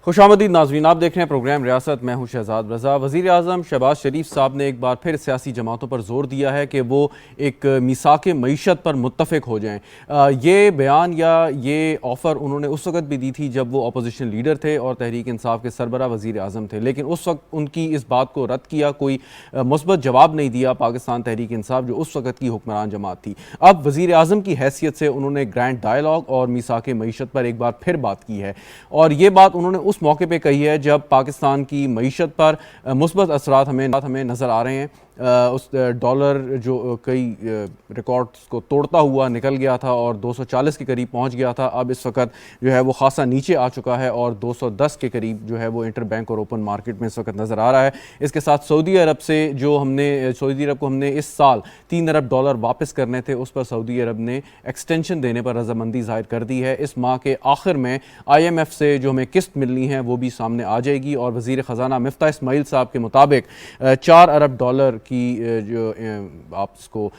खुशामदीद नाज़रीन, आप देख रहे हैं प्रोग्राम रियासत। मैं हूं शहजाद रज़ा। वज़ीर आज़म शहबाज शरीफ साहब ने एक बार फिर सियासी जमातों पर जोर दिया है कि वो एक मीसाक मईशत पर मुत्तफ़िक हो जाएं। ये बयान या ये ऑफ़र उन्होंने उस वक्त भी दी थी जब वो अपोजिशन लीडर थे और तहरीक इंसाफ के सरबरा वज़ीर आज़म थे, लेकिन उस वक्त उनकी इस बात को रद्द किया, कोई मुस्बत जवाब नहीं दिया पाकिस्तान तहरीक इंसाफ जो उस वक्त की हुक्मरान जमात थी। अब वज़ीर आज़म की हैसियत से उन्होंने ग्रैंड डायलॉग और मीसाक मईशत पर एक बार फिर बात की है, और ये बात उन्होंने उस मौके पे कही है जब पाकिस्तान की मईशत पर मुस्बत असरात हमें नज़र आ रहे हैं। उस डॉलर जो कई रिकॉर्ड्स को तोड़ता हुआ निकल गया था और 240 के करीब पहुंच गया था, अब इस वक्त जो है वो खासा नीचे आ चुका है और 210 के करीब जो है वो इंटर बैंक और ओपन मार्केट में इस वक्त नज़र आ रहा है। इसके साथ सऊदी अरब से जो सऊदी अरब को हमने इस साल 3 अरब डॉलर वापस करने थे, उस पर सऊदी अरब ने एक्सटेंशन देने पर रजामंदी जाहिर कर दी है। इस माह के आखिर में IMF से जो हमें किस्त मिलनी है वो भी सामने आ जाएगी और वज़ीर ख़जाना मिफ्ता इस्माइल साहब के मुताबिक 4 अरब डॉलर की जो आप इसको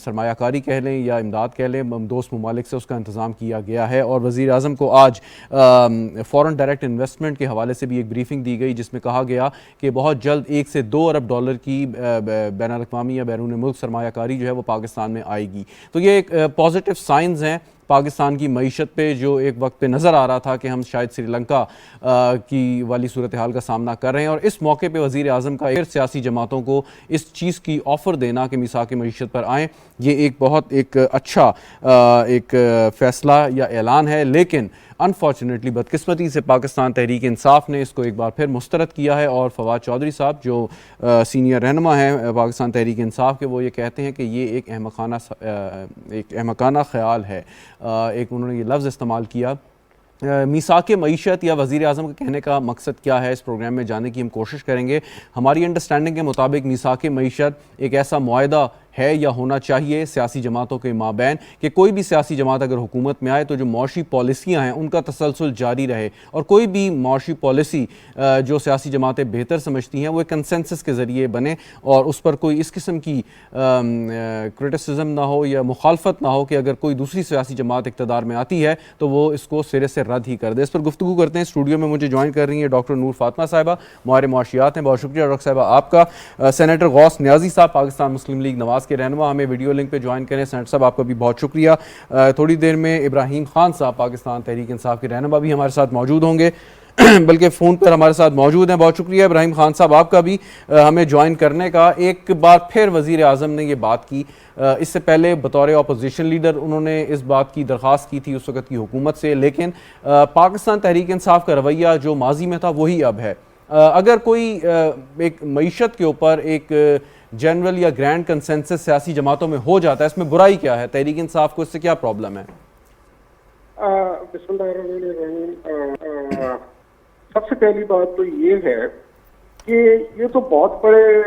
सरमायाकारी कह लें या इमदाद कह लें, दोस्त ममालिक से उसका इंतज़ाम किया गया है। और वज़ीर आज़म को आज फ़ॉरेन डायरेक्ट इन्वेस्टमेंट के हवाले से भी एक ब्रीफिंग दी गई जिसमें कहा गया कि बहुत जल्द 1 से 2 अरब डॉलर की बैनुल-अक़वामी या बैरून मुल्क सरमायाकारी जो है वो पाकिस्तान में आएगी। तो ये एक पॉजिटिव साइंस हैं पाकिस्तान की मईशत पे, जो एक वक्त पे नज़र आ रहा था कि हम शायद श्रीलंका की वाली सूरत हाल का सामना कर रहे हैं। और इस मौके पे वज़ीर आज़म का एक सियासी जमातों को इस चीज़ की ऑफ़र देना कि मीसाक मईशत पर आएँ, ये एक बहुत एक अच्छा एक फ़ैसला या ऐलान है। लेकिन अनफॉर्चुनेटली बदकिस्मती से पाकिस्तान तहरीक इंसाफ ने इसको एक बार फिर मुस्तरद किया है और फवाद चौधरी साहब जो सीनियर रहनुमा हैं पाकिस्तान तहरीक इंसाफ के, वो ये कहते हैं कि ये एक अहमकाना ख्याल है। एक उन्होंने ये लफ्ज़ इस्तेमाल किया। मीसाक मईशत या वज़ीर आज़म के कहने का मकसद क्या है, इस प्रोग्राम में जाने की हम कोशिश करेंगे। हमारी अंडरस्टैंडिंग के मुताबिक मीसाक मईशत एक ऐसा मुआहदा है या होना चाहिए सियासी जमातों के माबैन कि कोई भी सियासी जमात अगर हुकूमत में आए तो जो मौशी पॉलिसियाँ हैं उनका तसलसल जारी रहे, और कोई भी मौशी पॉलिसी जो सियासी जमातें बेहतर समझती हैं वो एक कंसेंसस के ज़रिए बने और उस पर कोई इस किस्म की क्रिटिसिज्म ना हो या मुखालफत ना हो कि अगर कोई दूसरी सियासी जमात इक़्तिदार में आती है तो वो इसको सिरे से रद्द ही कर दे। इस पर गुफ्तगू करते हैं। स्टूडियो में मुझे ज्वाइन कर रही है डॉक्टर नूर फातिमा साहिबा, माहिर मुआशियात हैं। बहुत शुक्रिया डॉक्टर साहिबा आपका। सेनेटर गौस न्याजी साहब पाकिस्तान मुस्लिम लीग नवाज के रहनुमा, हमें वीडियो लिंक पे ज्वाइन करें। सेनेटर साहब आपका भी बहुत शुक्रिया। थोड़ी देर में इब्राहिम खान साहब पाकिस्तान तहरीक इंसाफ के रहनुमा भी हमारे साथ मौजूद होंगे बल्कि फ़ोन पर हमारे साथ मौजूद हैं। बहुत शुक्रिया इब्राहिम खान साहब आपका भी हमें ज्वाइन करने का। एक बार फिर वज़ीर आज़म ने ये बात की, इससे पहले बतौर अपोजिशन लीडर उन्होंने इस बात की दरख्वास्त की थी उस वक़्त की हुकूमत से, लेकिन पाकिस्तान तहरीक इंसाफ का रवैया जो माजी में था वही अब है। अगर कोई एक मईशत के ऊपर एक जनरल या ग्रैंड कंसेंसस सियासी जमातों में हो जाता है, इसमें बुराई क्या है? तहरीक इंसाफ को इससे क्या प्रॉब्लम है? सबसे पहली बात तो ये है कि ये तो बहुत बड़े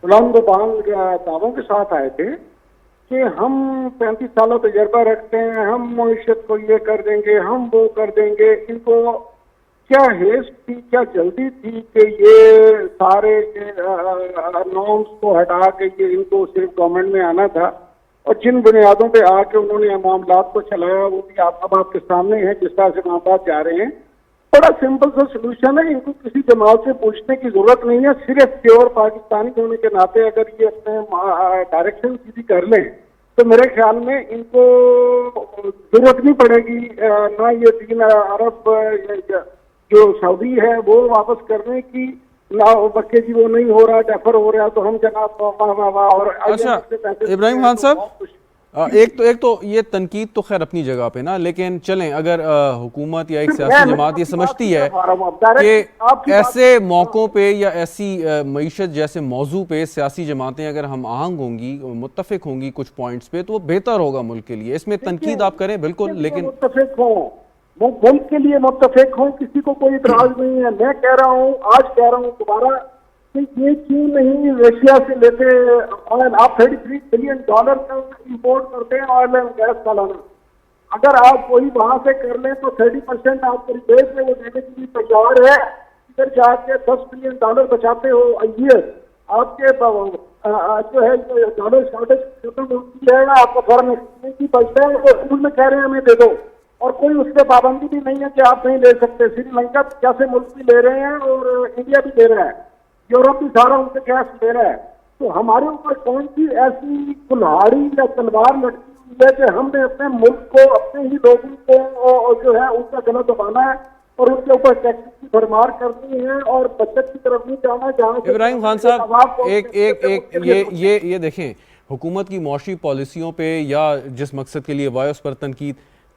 बुलंद बांग दावों के साथ आए थे कि हम 35 सालों तजर्बा रखते हैं, हम मईशत को ये कर देंगे, हम वो कर देंगे। इनको क्या हेस्ट थी, क्या जल्दी थी कि ये सारे नॉर्म्स को हटा के ये इनको सिर्फ गवर्नमेंट में आना था, और जिन बुनियादों पे आके उन्होंने मामलात को चलाया वो भी आपके सामने है जिस तरह से मामलात जा रहे हैं। बड़ा सिंपल सा सोल्यूशन है, इनको किसी जमात से पूछने की जरूरत नहीं है। सिर्फ प्योर पाकिस्तानी होने के नाते अगर ये अपने डायरेक्शन सीधी कर लें तो मेरे ख्याल में इनको जरूरत नहीं पड़ेगी ना ये 3 अरब जो सऊदी है वो वापस करने की, ना बक्के जी वो नहीं हो रहा, डेफर हो रहा, तो हम जनाब और अच्छा इब्राहिम खान साहब, एक तो ये तनकीद तो खैर अपनी जगह पे ना, लेकिन चलें अगर हुकूमत या एक सियासी जमात ये समझती है कि ऐसे मौक़ों पे या ऐसी मईशत जैसे मौजू पे सियासी जमातें अगर हम आहंग होंगी, मुत्तफिक होंगी कुछ पॉइंट्स पे, तो वो बेहतर होगा मुल्क के लिए। इसमें तनकीद आप करें बिल्कुल, लेकिन मुत्तफिक हो, वो मुल्क के लिए मुत्तफिक हो, किसी को कोई इतराज नहीं है। मैं कह रहा हूँ, आज कह रहा हूँ दोबारा, ये क्यों नहीं रशिया से लेते ऑयल? आप $33 बिलियन का इंपोर्ट करते हैं ऑयल एंड गैस सालाना। अगर आप वही वहां से कर लें तो 30% आपको रिबेट में वो देने के लिए तैयार है। इधर जाके $10 बिलियन बचाते हो ईयर, आपके जो है डॉलर शॉर्टेज खत्म होती जाएगा, आपका फॉरेन एक्सचेंज की बचता है, वो स्कूल में कह रहे हैं हमें दे दो। और कोई उस पर पाबंदी भी नहीं है कि आप नहीं ले सकते। श्रीलंका जैसे मुल्क भी ले रहे हैं और इंडिया भी ले रहा है, यूरोप भी सारा उनसे गैस ले रहा है। तो हमारे ऊपर कौन सी ऐसी कुल्हाड़ी या तलवार लटकी हुई है कि हमने अपने मुल्क को, अपने ही लोगों को जो है उनका गला दबाना है और उनके ऊपर टैक्स की भरमार करनी है और बचत की तरफ नहीं जाना। जहाँ इब्राहिम खान साहब, ये देखें, हुकूमत की मौशी पॉलिसियों पे या जिस मकसद के लिए वाय उस पर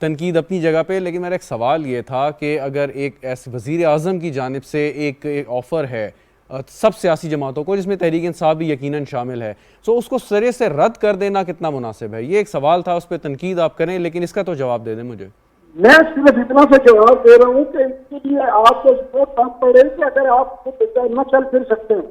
तनकीद अपनी जगह पे, लेकिन मेरा एक सवाल ये था कि अगर एक ऐसे वज़ीर आज़म की जानिब से एक ऑफ़र है सब सियासी जमातों को, जिसमें तहरीक इंसाफ भी यकीनन शामिल है, तो उसको सिरे से रद्द कर देना कितना मुनासिब है? ये एक सवाल था, उस पर तनकीद आप करें, लेकिन इसका तो जवाब दे दें मुझे। मैं सिर्फ इतना सा जवाब दे रहा हूँ कि इसके लिए आपको बहुत कम पड़े कि अगर आप न चल फिर सकते हैं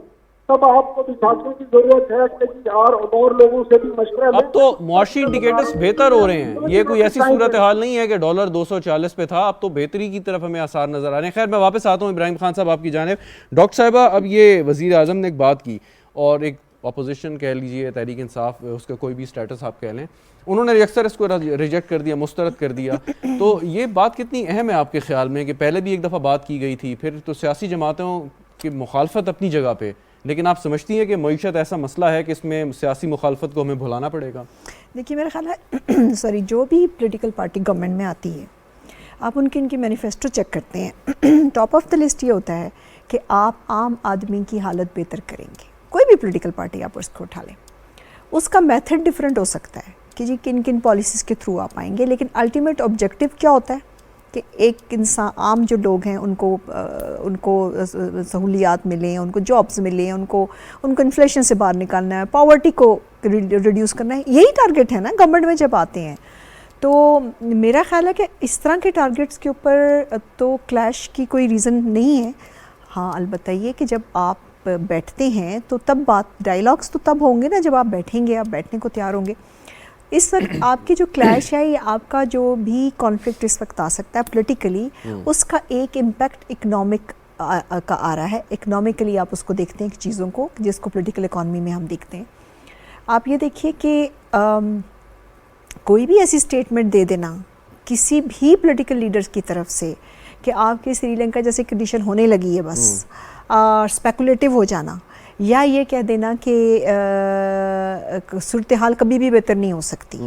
तब आपको भी साथियों की जरूरत है कि और लोगों से भी मशवरा। अब तो मुआशी इंडिकेटर्स बेहतर हो रहे हैं, ये कोई ऐसी सूरत हाल नहीं है कि डॉलर 240 पे था, अब तो बेहतरी की तरफ हमें आसार नजर आ रहे हैं। खैर, मैं वापस आता हूँ इब्राहिम खान साहब आपकी जानिब। डॉक्टर साहिबा, अब ये वज़ीर आज़म ने एक बात की और एक अपोजिशन कह लीजिए, तहरीक इंसाफ, उसका कोई भी स्टेटस आप कह लें, उन्होंने अक्सर इसको रिजेक्ट कर दिया, मुस्तरद कर दिया। तो ये बात कितनी अहम है आपके ख्याल में कि पहले भी एक दफ़ा बात की गई थी, फिर तो सियासी जमातों की मुखालफत अपनी जगह पे, लेकिन आप समझती हैं कि मईशत ऐसा मसला है कि इसमें सियासी मुखालफत को हमें भुलाना पड़ेगा? देखिए, मेरा ख्याल है सॉरी, जो भी पॉलिटिकल पार्टी गवर्नमेंट में आती है, आप इनकी मैनिफेस्टो चेक करते हैं, टॉप ऑफ द लिस्ट ये होता है कि आप आम आदमी की हालत बेहतर करेंगे। कोई भी पॉलिटिकल पार्टी आप उसको उठा लें, उसका मेथड डिफरेंट हो सकता है कि जी किन किन पॉलिसीज़ के थ्रू आप आएंगे, लेकिन अल्टीमेट ऑब्जेक्टिव क्या होता है कि एक इंसान, आम जो लोग हैं, उनको सहूलियात मिलें, उनको जॉब्स मिलें, उनको इन्फ्लेशन से बाहर निकालना है, पॉवर्टी को रिड्यूस करना है। यही टारगेट है ना गवर्नमेंट में जब आते हैं। तो मेरा ख्याल है कि इस तरह के टारगेट्स के ऊपर तो क्लैश की कोई रीज़न नहीं है। हाँ, अलबत्ता ये कि जब आप बैठते हैं तो तब बात, डायलॉग्स तो तब होंगे ना जब आप बैठेंगे, आप बैठने को तैयार होंगे। इस वक्त आपकी जो क्लैश है या आपका जो भी कॉन्फ्लिक्ट इस वक्त आ सकता है पॉलिटिकली, उसका एक इम्पैक्ट इकोनॉमिक का आ रहा है। इकोनॉमिकली आप उसको देखते हैं चीज़ों को, जिसको पॉलिटिकल इकॉनमी में हम देखते हैं। आप ये देखिए कि कोई भी ऐसी स्टेटमेंट दे देना किसी भी पॉलिटिकल लीडर्स की तरफ से कि आपके श्रीलंका जैसी कंडीशन होने लगी है, बस स्पेकुलेटिव हो जाना, या ये कह देना कि सूरत हाल कभी भी बेहतर नहीं हो सकती,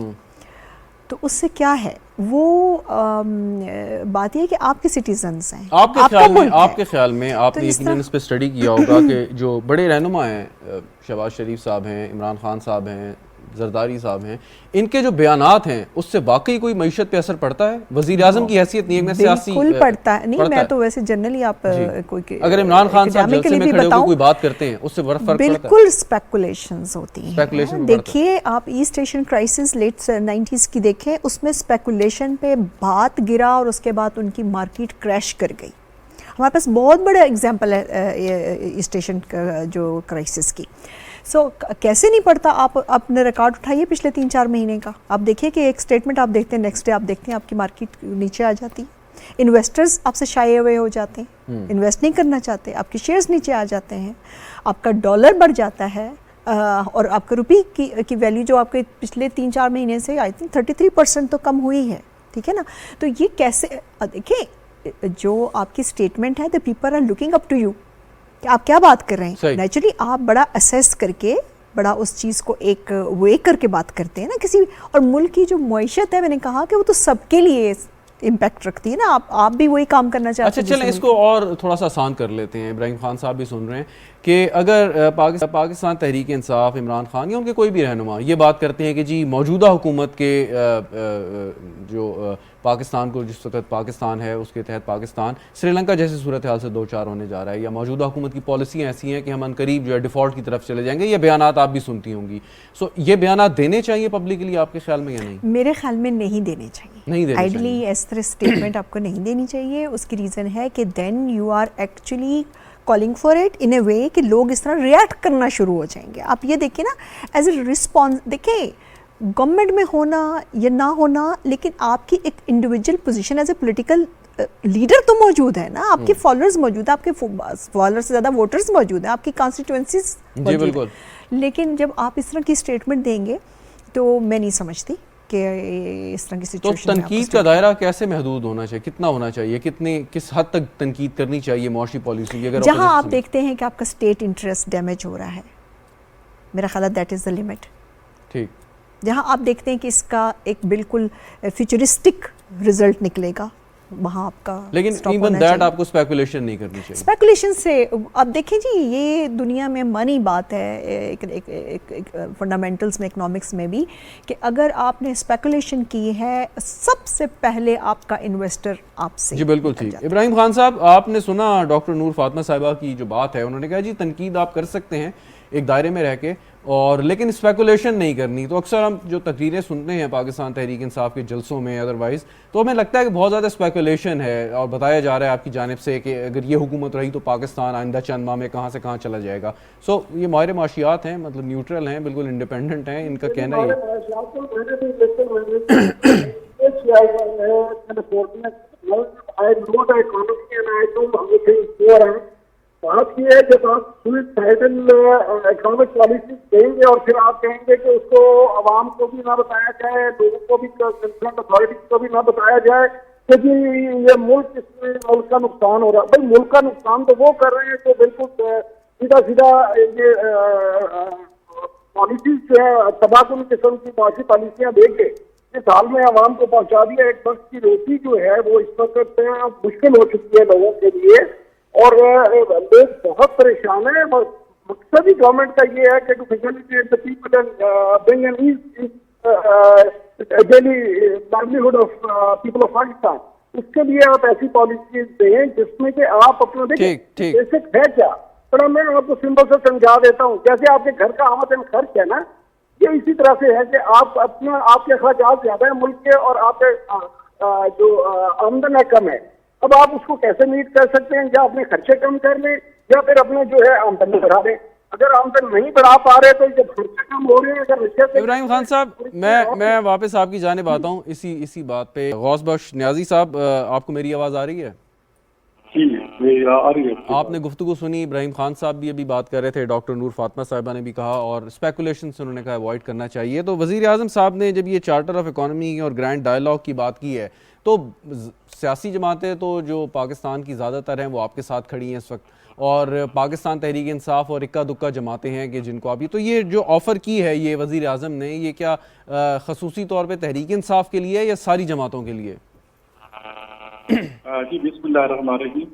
तो उससे क्या है? वो बात ये है कि आपके सिटीजन्स हैं, आपके ख्याल में आपने यकीनन इस पे स्टडी किया होगा कि जो बड़े रहनुमा हैं, शहबाज शरीफ साहब हैं, इमरान खान साहब हैं, जरदारी साहब हैं, इनके जो बयानात हैं उससे वाकई कोई मईशत पे असर पड़ता है? वज़ीर आज़म की हैसियत नहीं है, सियासी बिल्कुल पड़ता है। नहीं, मैं तो वैसे जनरली आप कोई अगर इमरान खान साहब जलसे में खड़े होकर कोई बात करते हैं उससे फर्क पड़ता है? बिल्कुल स्पेकुलेशंस होती हैं। देखिए, आप east Asian crisis late 90s की देखें, उसमें स्पेकुलेशन पे बात गिरा और उसके बाद उनकी मार्केट क्रैश कर गई। हमारे पास बहुत बड़ा एग्जाम्पल है ईस्ट एशियन जो क्राइसिस की। कैसे नहीं पड़ता? आप अपने रिकॉर्ड उठाइए पिछले 3-4 महीने का, आप देखिए कि एक स्टेटमेंट आप देखते हैं, नेक्स्ट डे आप देखते हैं आपकी मार्केट नीचे आ जाती है, इन्वेस्टर्स आपसे शाये हुए हो जाते हैं, इन्वेस्ट नहीं करना चाहते, आपके शेयर्स नीचे आ जाते हैं, आपका डॉलर बढ़ जाता है और आपका रुपये की वैल्यू जो आपके पिछले 3-4 महीने से आई थिंक 33% तो कम हुई है। ठीक है ना? तो ये कैसे, देखिए, जो आपकी स्टेटमेंट है, the people are looking up to you कि आप क्या बात कर रहे हैं। नेचुरली आप बड़ा असेस करके, बड़ा उस चीज़ को एक वे करके बात करते हैं ना किसी, और मुल्क की जो मईशत है, मैंने कहा कि वो तो सबके लिए इम्पैक्ट रखती है ना। आप भी वही काम करना चाहते हैं। अच्छा, चलें इसको और थोड़ा सा आसान कर लेते हैं। इब्राहिम खान साहब भी सुन रहे हैं कि अगर पाकिस्तान तहरीक इंसाफ, इमरान खान या उनके कोई भी रहनुमा ये बात करते हैं कि जी मौजूदा हुकूमत के जो पाकिस्तान को, जिस वक्त पाकिस्तान है उसके तहत पाकिस्तान श्रीलंका जैसे सूरत हाल से 2-4 होने जा रहा है, या मौजूदा हुकूमत की पॉलिसियाँ ऐसी हैं कि हम अनकरीब जो है डिफ़ॉल्ट की तरफ चले जाएंगे, ये बयानात आप भी सुनती होंगी। सो ये बयानात देने चाहिए पब्लिकली आपके ख्याल में या नहीं? मेरे ख्याल में नहीं देने चाहिए। नहीं देने चाहिए। आइडली इस तरह स्टेटमेंट आपको नहीं देनी चाहिए। उसकी रीज़न है कि then you are actually calling for it in a way कि लोग इस तरह रिएक्ट करना शुरू हो जाएंगे। आप ये देखिए ना, एज ए रिस्पॉन्स, देखिए गवर्नमेंट में होना या ना होना, लेकिन आपकी एक individual position as a political leader तो मौजूद है ना, आपके फॉलोअर्स मौजूद है, आपके फॉलोअर्स से ज़्यादा वोटर्स मौजूद हैं, आपकी कॉन्स्टिट्यूएंसीज मौजूद है। लेकिन जब आप इस तरह की स्टेटमेंट देंगे तो मैं नहीं समझती कि इस तरह की तो सिचुएशन तनकीद का दायरा कैसे महदूद होना चाहिए, कितना होना चाहिए, किस हद तक तनकीद करनी चाहिए मुआशी पॉलिसी की? अगर जहां आप opposition- देखते हैं कि आपका स्टेट इंटरेस्ट डैमेज हो रहा है, मेरा ख्याल है दैट इज़ द लिमिट। ठीक, जहां आप देखते हैं कि इसका एक बिल्कुल फ्यूचरिस्टिक रिजल्ट निकलेगा, वहाँ आपका लेकिन stop इवन होना दैट चाहिए। आपको स्पेकुलेशन नहीं करनी चाहिए। स्पेकुलेशन से अब देखें जी, ये दुनिया में मनी बात है, एक फंडामेंटल्स में, इकोनॉमिक्स में भी, कि अगर आपने स्पेकुलेशन की है, सबसे पहले आपका इन्वेस्टर आपसे जी बिल्कुल निकल ठीक। जाता है। इब्राहिम खान साहब, आपने सुना डॉक्टर नूर फातिमा साहिबा की जो बात है, उन्होंने कहा जी तनकीद आप कर सकते हैं एक दायरे में रह के, और लेकिन स्पेकुलेशन नहीं करनी। तो अक्सर हम जो तकरीरें सुनते हैं पाकिस्तान तहरीक इंसाफ के जलसों में अदरवाइज, तो हमें लगता है कि बहुत ज़्यादा स्पेकुलेशन है, और बताया जा रहा है आपकी जानिब से कि अगर ये हुकूमत रही तो पाकिस्तान आइंदा चंद माह में कहाँ से कहाँ चला जाएगा। सो ये माहिर माशियात हैं, मतलब न्यूट्रल हैं, बिल्कुल इंडिपेंडेंट हैं, इनका कहना ही बात ये है, जब आप सुइसाइडल इकोनॉमिक पॉलिसी देंगे और फिर आप कहेंगे कि उसको आवाम को भी ना बताया जाए, लोगों को भी, कंसर्न अथॉरिटी को भी ना बताया जाए, क्योंकि ये मुल्क, इसमें मुल्क का नुकसान हो रहा है। भाई मुल्क का नुकसान तो वो कर रहे हैं जो बिल्कुल सीधा सीधा ये पॉलिसी जो है तबाहकुन किस्म की माशी पॉलिसियां देंगे, इस हाल में आवाम को पहुंचा दिया। एक वक्त की रोटी जो है वो इस वक्त मुश्किल हो चुकी है लोगों के लिए, और लोग बहुत परेशान है। मकसद ही गवर्नमेंट का ये है कि to facilitate the people and bring an ease daily livelihood of people of Pakistan. उसके लिए आप ऐसी पॉलिसीज दें जिसमें कि आप अपना ठीक। बेसिक है क्या, थोड़ा मैं आपको सिंपल से समझा देता हूँ। जैसे आपके घर का आमदन खर्च है ना, ये इसी तरह से है कि आप अपना, आपके अखराजात ज्यादा है मुल्क के, और आपके जो आमदन है कम है। अब आप उसको कैसे मीट कर सकते हैं? या अपने खर्चे कम कर लें, या फिर अपने जो है आमदन बढ़ा लें। अगर आमदन नहीं बढ़ा पा रहे तो जब खर्चे कम हो रहे हैं, अगर इब्राहिम खान साहब, मैं वापस आपकी जानिब आता हूँ इसी बात पे। गौस बख्श नियाजी साहब, आपको मेरी आवाज़ आ रही है? आ रही है। आपने गुफ्तगू सुनी, इब्राहिम खान साहब भी अभी बात कर रहे थे, डॉक्टर नूर फातिमा साहिबा ने भी कहा, और स्पेकुलेशन से उन्होंने कहा अवॉइड करना चाहिए। तो वज़ीर आज़म साहब ने जब ये चार्टर ऑफ इकॉनमी और ग्रैंड डायलॉग की बात की है, तो सियासी जमातें तो जो पाकिस्तान की ज़्यादातर हैं वो आपके साथ खड़ी हैं इस वक्त, और पाकिस्तान तहरीक इंसाफ और इक्का दुक्का जमातें हैं कि जिनको अभी, तो ये जो ऑफ़र की है ये वज़ीर आज़म ने, ये क्या ख़ुसूसी तौर पे तहरीक इंसाफ के लिए या सारी जमातों के लिए? जी बिस्मिल्लाहिर्रहमानिर्रहीम।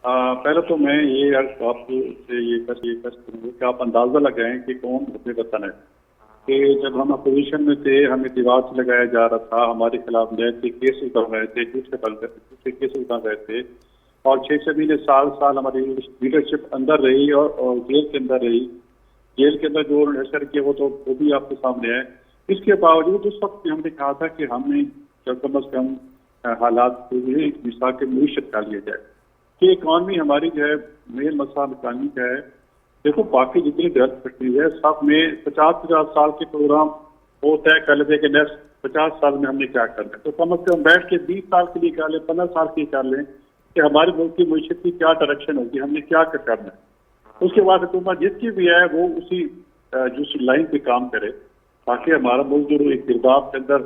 पहले तो मैं ये आपको ये करूँगा कि आप अंदाज़ा लगाएं कि कौन अपने वतन है। कि जब हम अपोजिशन में थे, हमें दीवार से लगाया जा रहा था, हमारे खिलाफ नए केस उठा रहे थे, दूसरे केस उठा रहे थे, और 6 महीने साल हमारी लीडरशिप अंदर रही और जेल के अंदर रही। जेल के अंदर जो असर किया वो भी आपके सामने है। इसके बावजूद उस वक्त भी हमने कहा था कि हमने कम अज कम हालात को भी एक मिसाल के मीशत कर लिया जाए कि इकॉनमी हमारी जो है मेन मसला इकॉनमी का है। देखो बाकी जितनी डेवलप कंट्रीज है सब में 50 साल के प्रोग्राम वो तय कर लेते हैं कि नेक्स्ट 50 साल में हमने क्या करना है। तो कम अज कम बैठ के 20 साल के लिए कर लें, 15 साल के लिए कर लें कि हमारे मुल्क की मीशत की क्या डायरेक्शन होगी, हमने क्या करना है। उसके बाद हुकूमत जिसकी भी है वो उसी लाइन पे काम करे, ताकि हमारा मुल्क जो एक किरदार के अंदर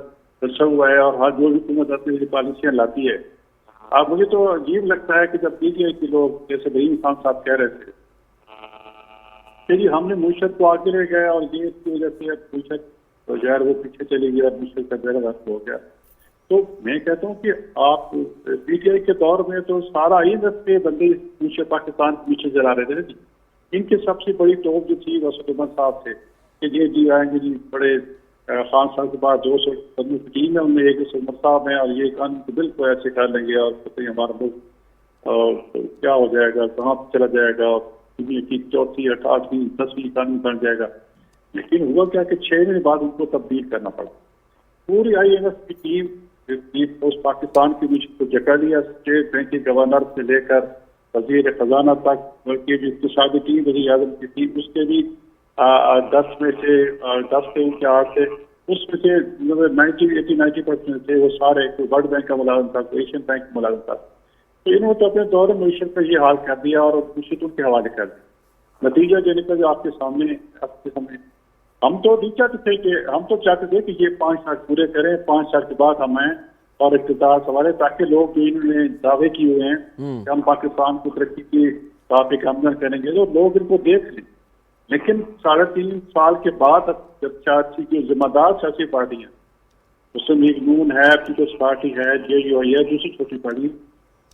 दर्शा हुआ है, और हर जो भी हुकूमत आती है पॉलिसियाँ लाती है। अब मुझे तो अजीब लगता है कि जब पीटीआई के लोग जैसे रहीम खान साहब कह रहे थे कि जी हमने मीशत को आगे ले गए, और ये इसकी वजह से अब मीशत तो यार वो पीछे चली गई और मीशत का बेड़ा गर्क हो गया। तो मैं कहता हूँ कि आप पीटीआई के दौर में तो सारा IMF के बंदे पीछे पाकिस्तान के पीछे जला रहे थे जी। इनकी सबसे बड़ी टॉप जो थी वो सदुमन साहब थे कि ये जी आएंगे जी, बड़े खान साहब के बाद 200 बंदों की टीम है, उनमें एक सदुमन साहब है, और ये कानून बिल को ऐसे कर लेंगे और पता ही हमारा मुल्क क्या हो जाएगा, कहाँ चला जाएगा, दुनिया की 4वीं 8वीं 10वीं कानून बन जाएगा। लेकिन हुआ क्या कि 6 महीने बाद उनको तब्दील करना पड़ा। पूरी IMF की टीम उस पाकिस्तान के बीच को जगा लिया, स्टेट बैंक के गवर्नर से लेकर वजीर खजाना तक, बल्कि जो इक़्तिसादी टीम वज़ीर आज़म की थी उसके भी 10 में से 10 से उनके 8 से, उसमें से 90% थे वो सारे, कोई वर्ल्ड बैंक का मुलाजिम था, कोई एशियन बैंक का मुलाजिम था। तो इन्होंने तो अपने दौर मीशत पर ये हाल कर दिया और मीशत उनके हवाले कर दिया। नतीजा जो निकला जो आपके सामने हम तो नहीं चाहते थे कि हम तो चाहते थे कि ये 5 साल पूरे करें, 5 साल के बाद हमें और इक़्तिदार संभाले, ताकि लोग जो इन्होंने दावे किए हुए हैं कि हम पाकिस्तान को तरक्की की राह गामजन करेंगे, तो लोग इनको देख लें। लेकिन 3.5 साल के बाद जब सियासी की जिम्मेदार सियासी पार्टियां, मुस्लिम लीग नून है, पीपल्स पार्टी है, JUI है, दूसरी छोटी पार्टी,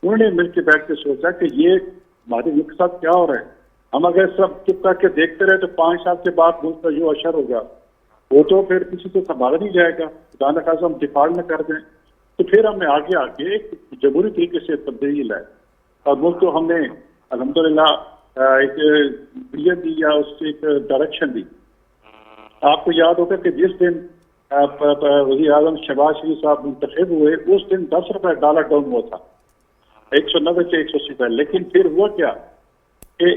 उन्होंने मिलकर बैठ के सोचा कि ये हमारे मुल्क के साथ क्या हो रहा है। हम अगर सब चुप करके देखते रहे तो 5 साल के बाद मुल्क का जो असर होगा वो तो फिर किसी से संभाला नहीं जाएगा। खुदा न खासा हम डिफॉल्ट न कर दें, तो फिर हमने आगे आके एक जमहूरी तरीके से तब्दीली लाई और मुल्क को हमने अल्हम्दुलिल्लाह एक विजन दी या उससे एक डायरेक्शन दी। आपको याद होगा कि जिस दिन वज़ीर आज़म शहबाज शरीफ साहब मुंतखब हुए, उस दिन 10 रुपए डॉलर डाउन हुआ था, 190 से 180 रुपए। लेकिन फिर हुआ क्या कि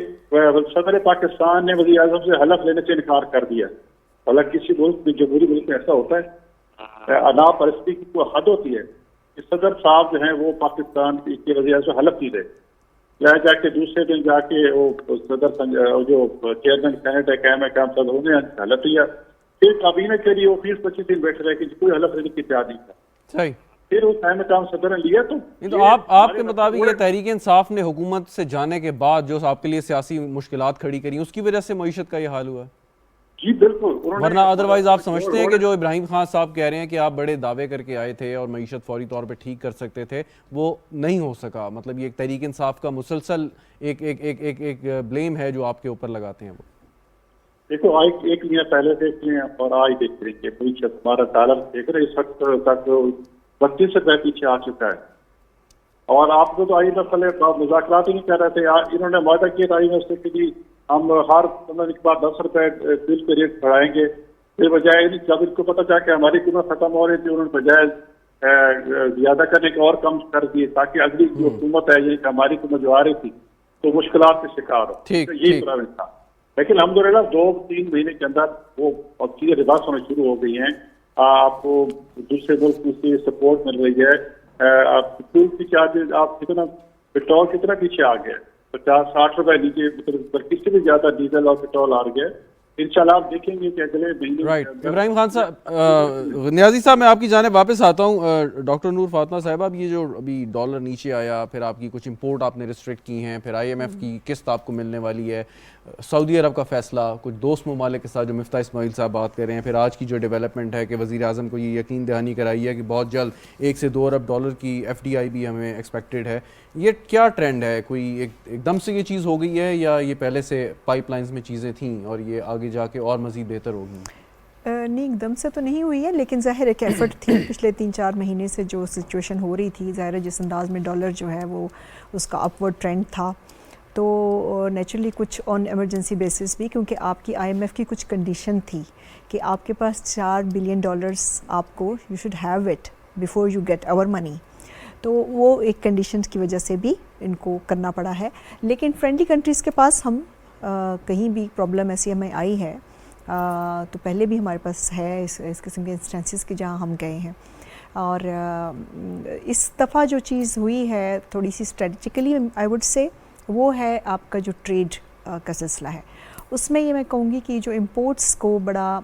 सदर पाकिस्तान ने वज़ीर आज़म से हलफ लेने से इनकार कर दिया। हालांकि किसी मुल्क में, जमहूरी मुल्क में ऐसा होता है, अना परस्ती की कोई हद होती है कि सदर साहब जो हैं वो पाकिस्तान के वज़ीर आज़म से हलफ नहीं दे, जाके दूसरे दिन जाके वो सदर जो चेयरमैन सेनेट है कैम सदर ने हलफ दिया। फिर काबीना के लिए वो 20-25 दिन बैठे रहे कि कोई हलफ लेने की तैयार नहीं था। सही। फिर उस काम सदर ने लिया। तो आपके मुताबिक ये तहरीक इंसाफ ने हुकूमत से जाने के बाद जो आपके लिए सियासी मुश्किलात खड़ी करी, उसकी वजह से मईशत का ये हाल हुआ? जी बिल्कुल। वरना अदरवाइज आप समझते हैं कि जो इब्राहिम खान साहब कह रहे हैं कि आप बड़े दावे करके आए थे और मईशत फौरी तौर पे ठीक कर सकते थे, वो नहीं हो सका? मतलब ये एक तहरीक इंसाफ का मुसलसल एक ब्लेम है जो आपके ऊपर लगाते हैं वो। देखो, एक महीना पहले देखते हैं और आज देखते हैं कि मईशत हमारा डॉलर देख रहे इस वक्त तक 32 रुपए पीछे आ चुका है। और आपको तो IMF वाले मुज़ाकरात ही नहीं कर रहे थे। इन्होंने वादा किया था IMF से कि हम हर 15 दिन के बाद 10 रुपए बिल पे रेट बढ़ाएंगे। फिर बजाय जब इनको पता चला कि हमारी कीमत खत्म हो रही थी, उन्होंने बजाय ज्यादा करने के और कम कर दिए ताकि अगली जो हुकूमत है ये हमारी कीमत जो आ रही थी तो मुश्किलात के शिकार हो। तो यही प्रॉब्लम था। लेकिन अल्हम्दुलिल्लाह 2-3 महीने के अंदर वो अब चीजें रिवर्स होना शुरू हो गई हैं। आपको दूसरे मुल्क से सपोर्ट मिल रही है। आप फ्यूल की चार्जेस, आप कितना पेट्रोल कितना पीछे आ गया, 50-60 रुपए नीचे, मतलब किसी भी ज्यादा डीजल और पेट्रोल आ गया। इंशाल्लाह आप देखेंगे कि अगले महीने। राइट। इब्राहिम खान साहब, नियाजी साहब, मैं आपकी जाने वापस आता हूँ। डॉक्टर नूर फातिमा साहिबा, ये जो अभी डॉलर नीचे आया, फिर आपकी कुछ इंपोर्ट आपने रिस्ट्रिक्ट की हैं, फिर IMF की किस्त आपको मिलने वाली है, सऊदी अरब का फैसला, कुछ दोस्त ममालिक के साथ जो मिफ्ता इस्माइल साहब बात कर रहे हैं, फिर आज की जो डेवलपमेंट है कि वज़ीर आज़म को ये यकीन दहानी कराई है कि बहुत जल्द 1 से 2 अरब डॉलर की FDI भी हमें एक्सपेक्टेड है। ये क्या ट्रेंड है? कोई एकदम से ये चीज़ हो गई है या ये पहले से पाइपलाइंस में चीज़ें थीं और ये आगे जाके और मज़ीद बेहतर होगी? नहीं, एकदम से तो नहीं हुई है, लेकिन ज़ाहिर एक एफर्ट थी पिछले 3-4 महीने से जो सिचुएशन हो रही थी। ज़ाहिर जिस अंदाज में डॉलर जो है वो उसका अपवर्ड ट्रेंड था, तो नेचुरली कुछ ऑन एमरजेंसी बेसिस भी, क्योंकि आपकी IMF की कुछ कंडीशन थी कि आपके पास $4 बिलियन आपको, you should have it before you get our money. तो वो एक कंडीशन की वजह से भी इनको करना पड़ा है। लेकिन फ्रेंडली कंट्रीज़ के पास हम कहीं भी प्रॉब्लम ऐसी हमें आई है तो पहले भी हमारे पास है इस किस्म के इंस्टेंसेस के जहाँ हम गए हैं। और इस दफ़ा जो चीज़ हुई है थोड़ी सी स्ट्रेटजिकली आई वुड से, वो है आपका जो ट्रेड का सिलसिला है। उसमें ये मैं कहूँगी कि जो इंपोर्ट्स को बड़ा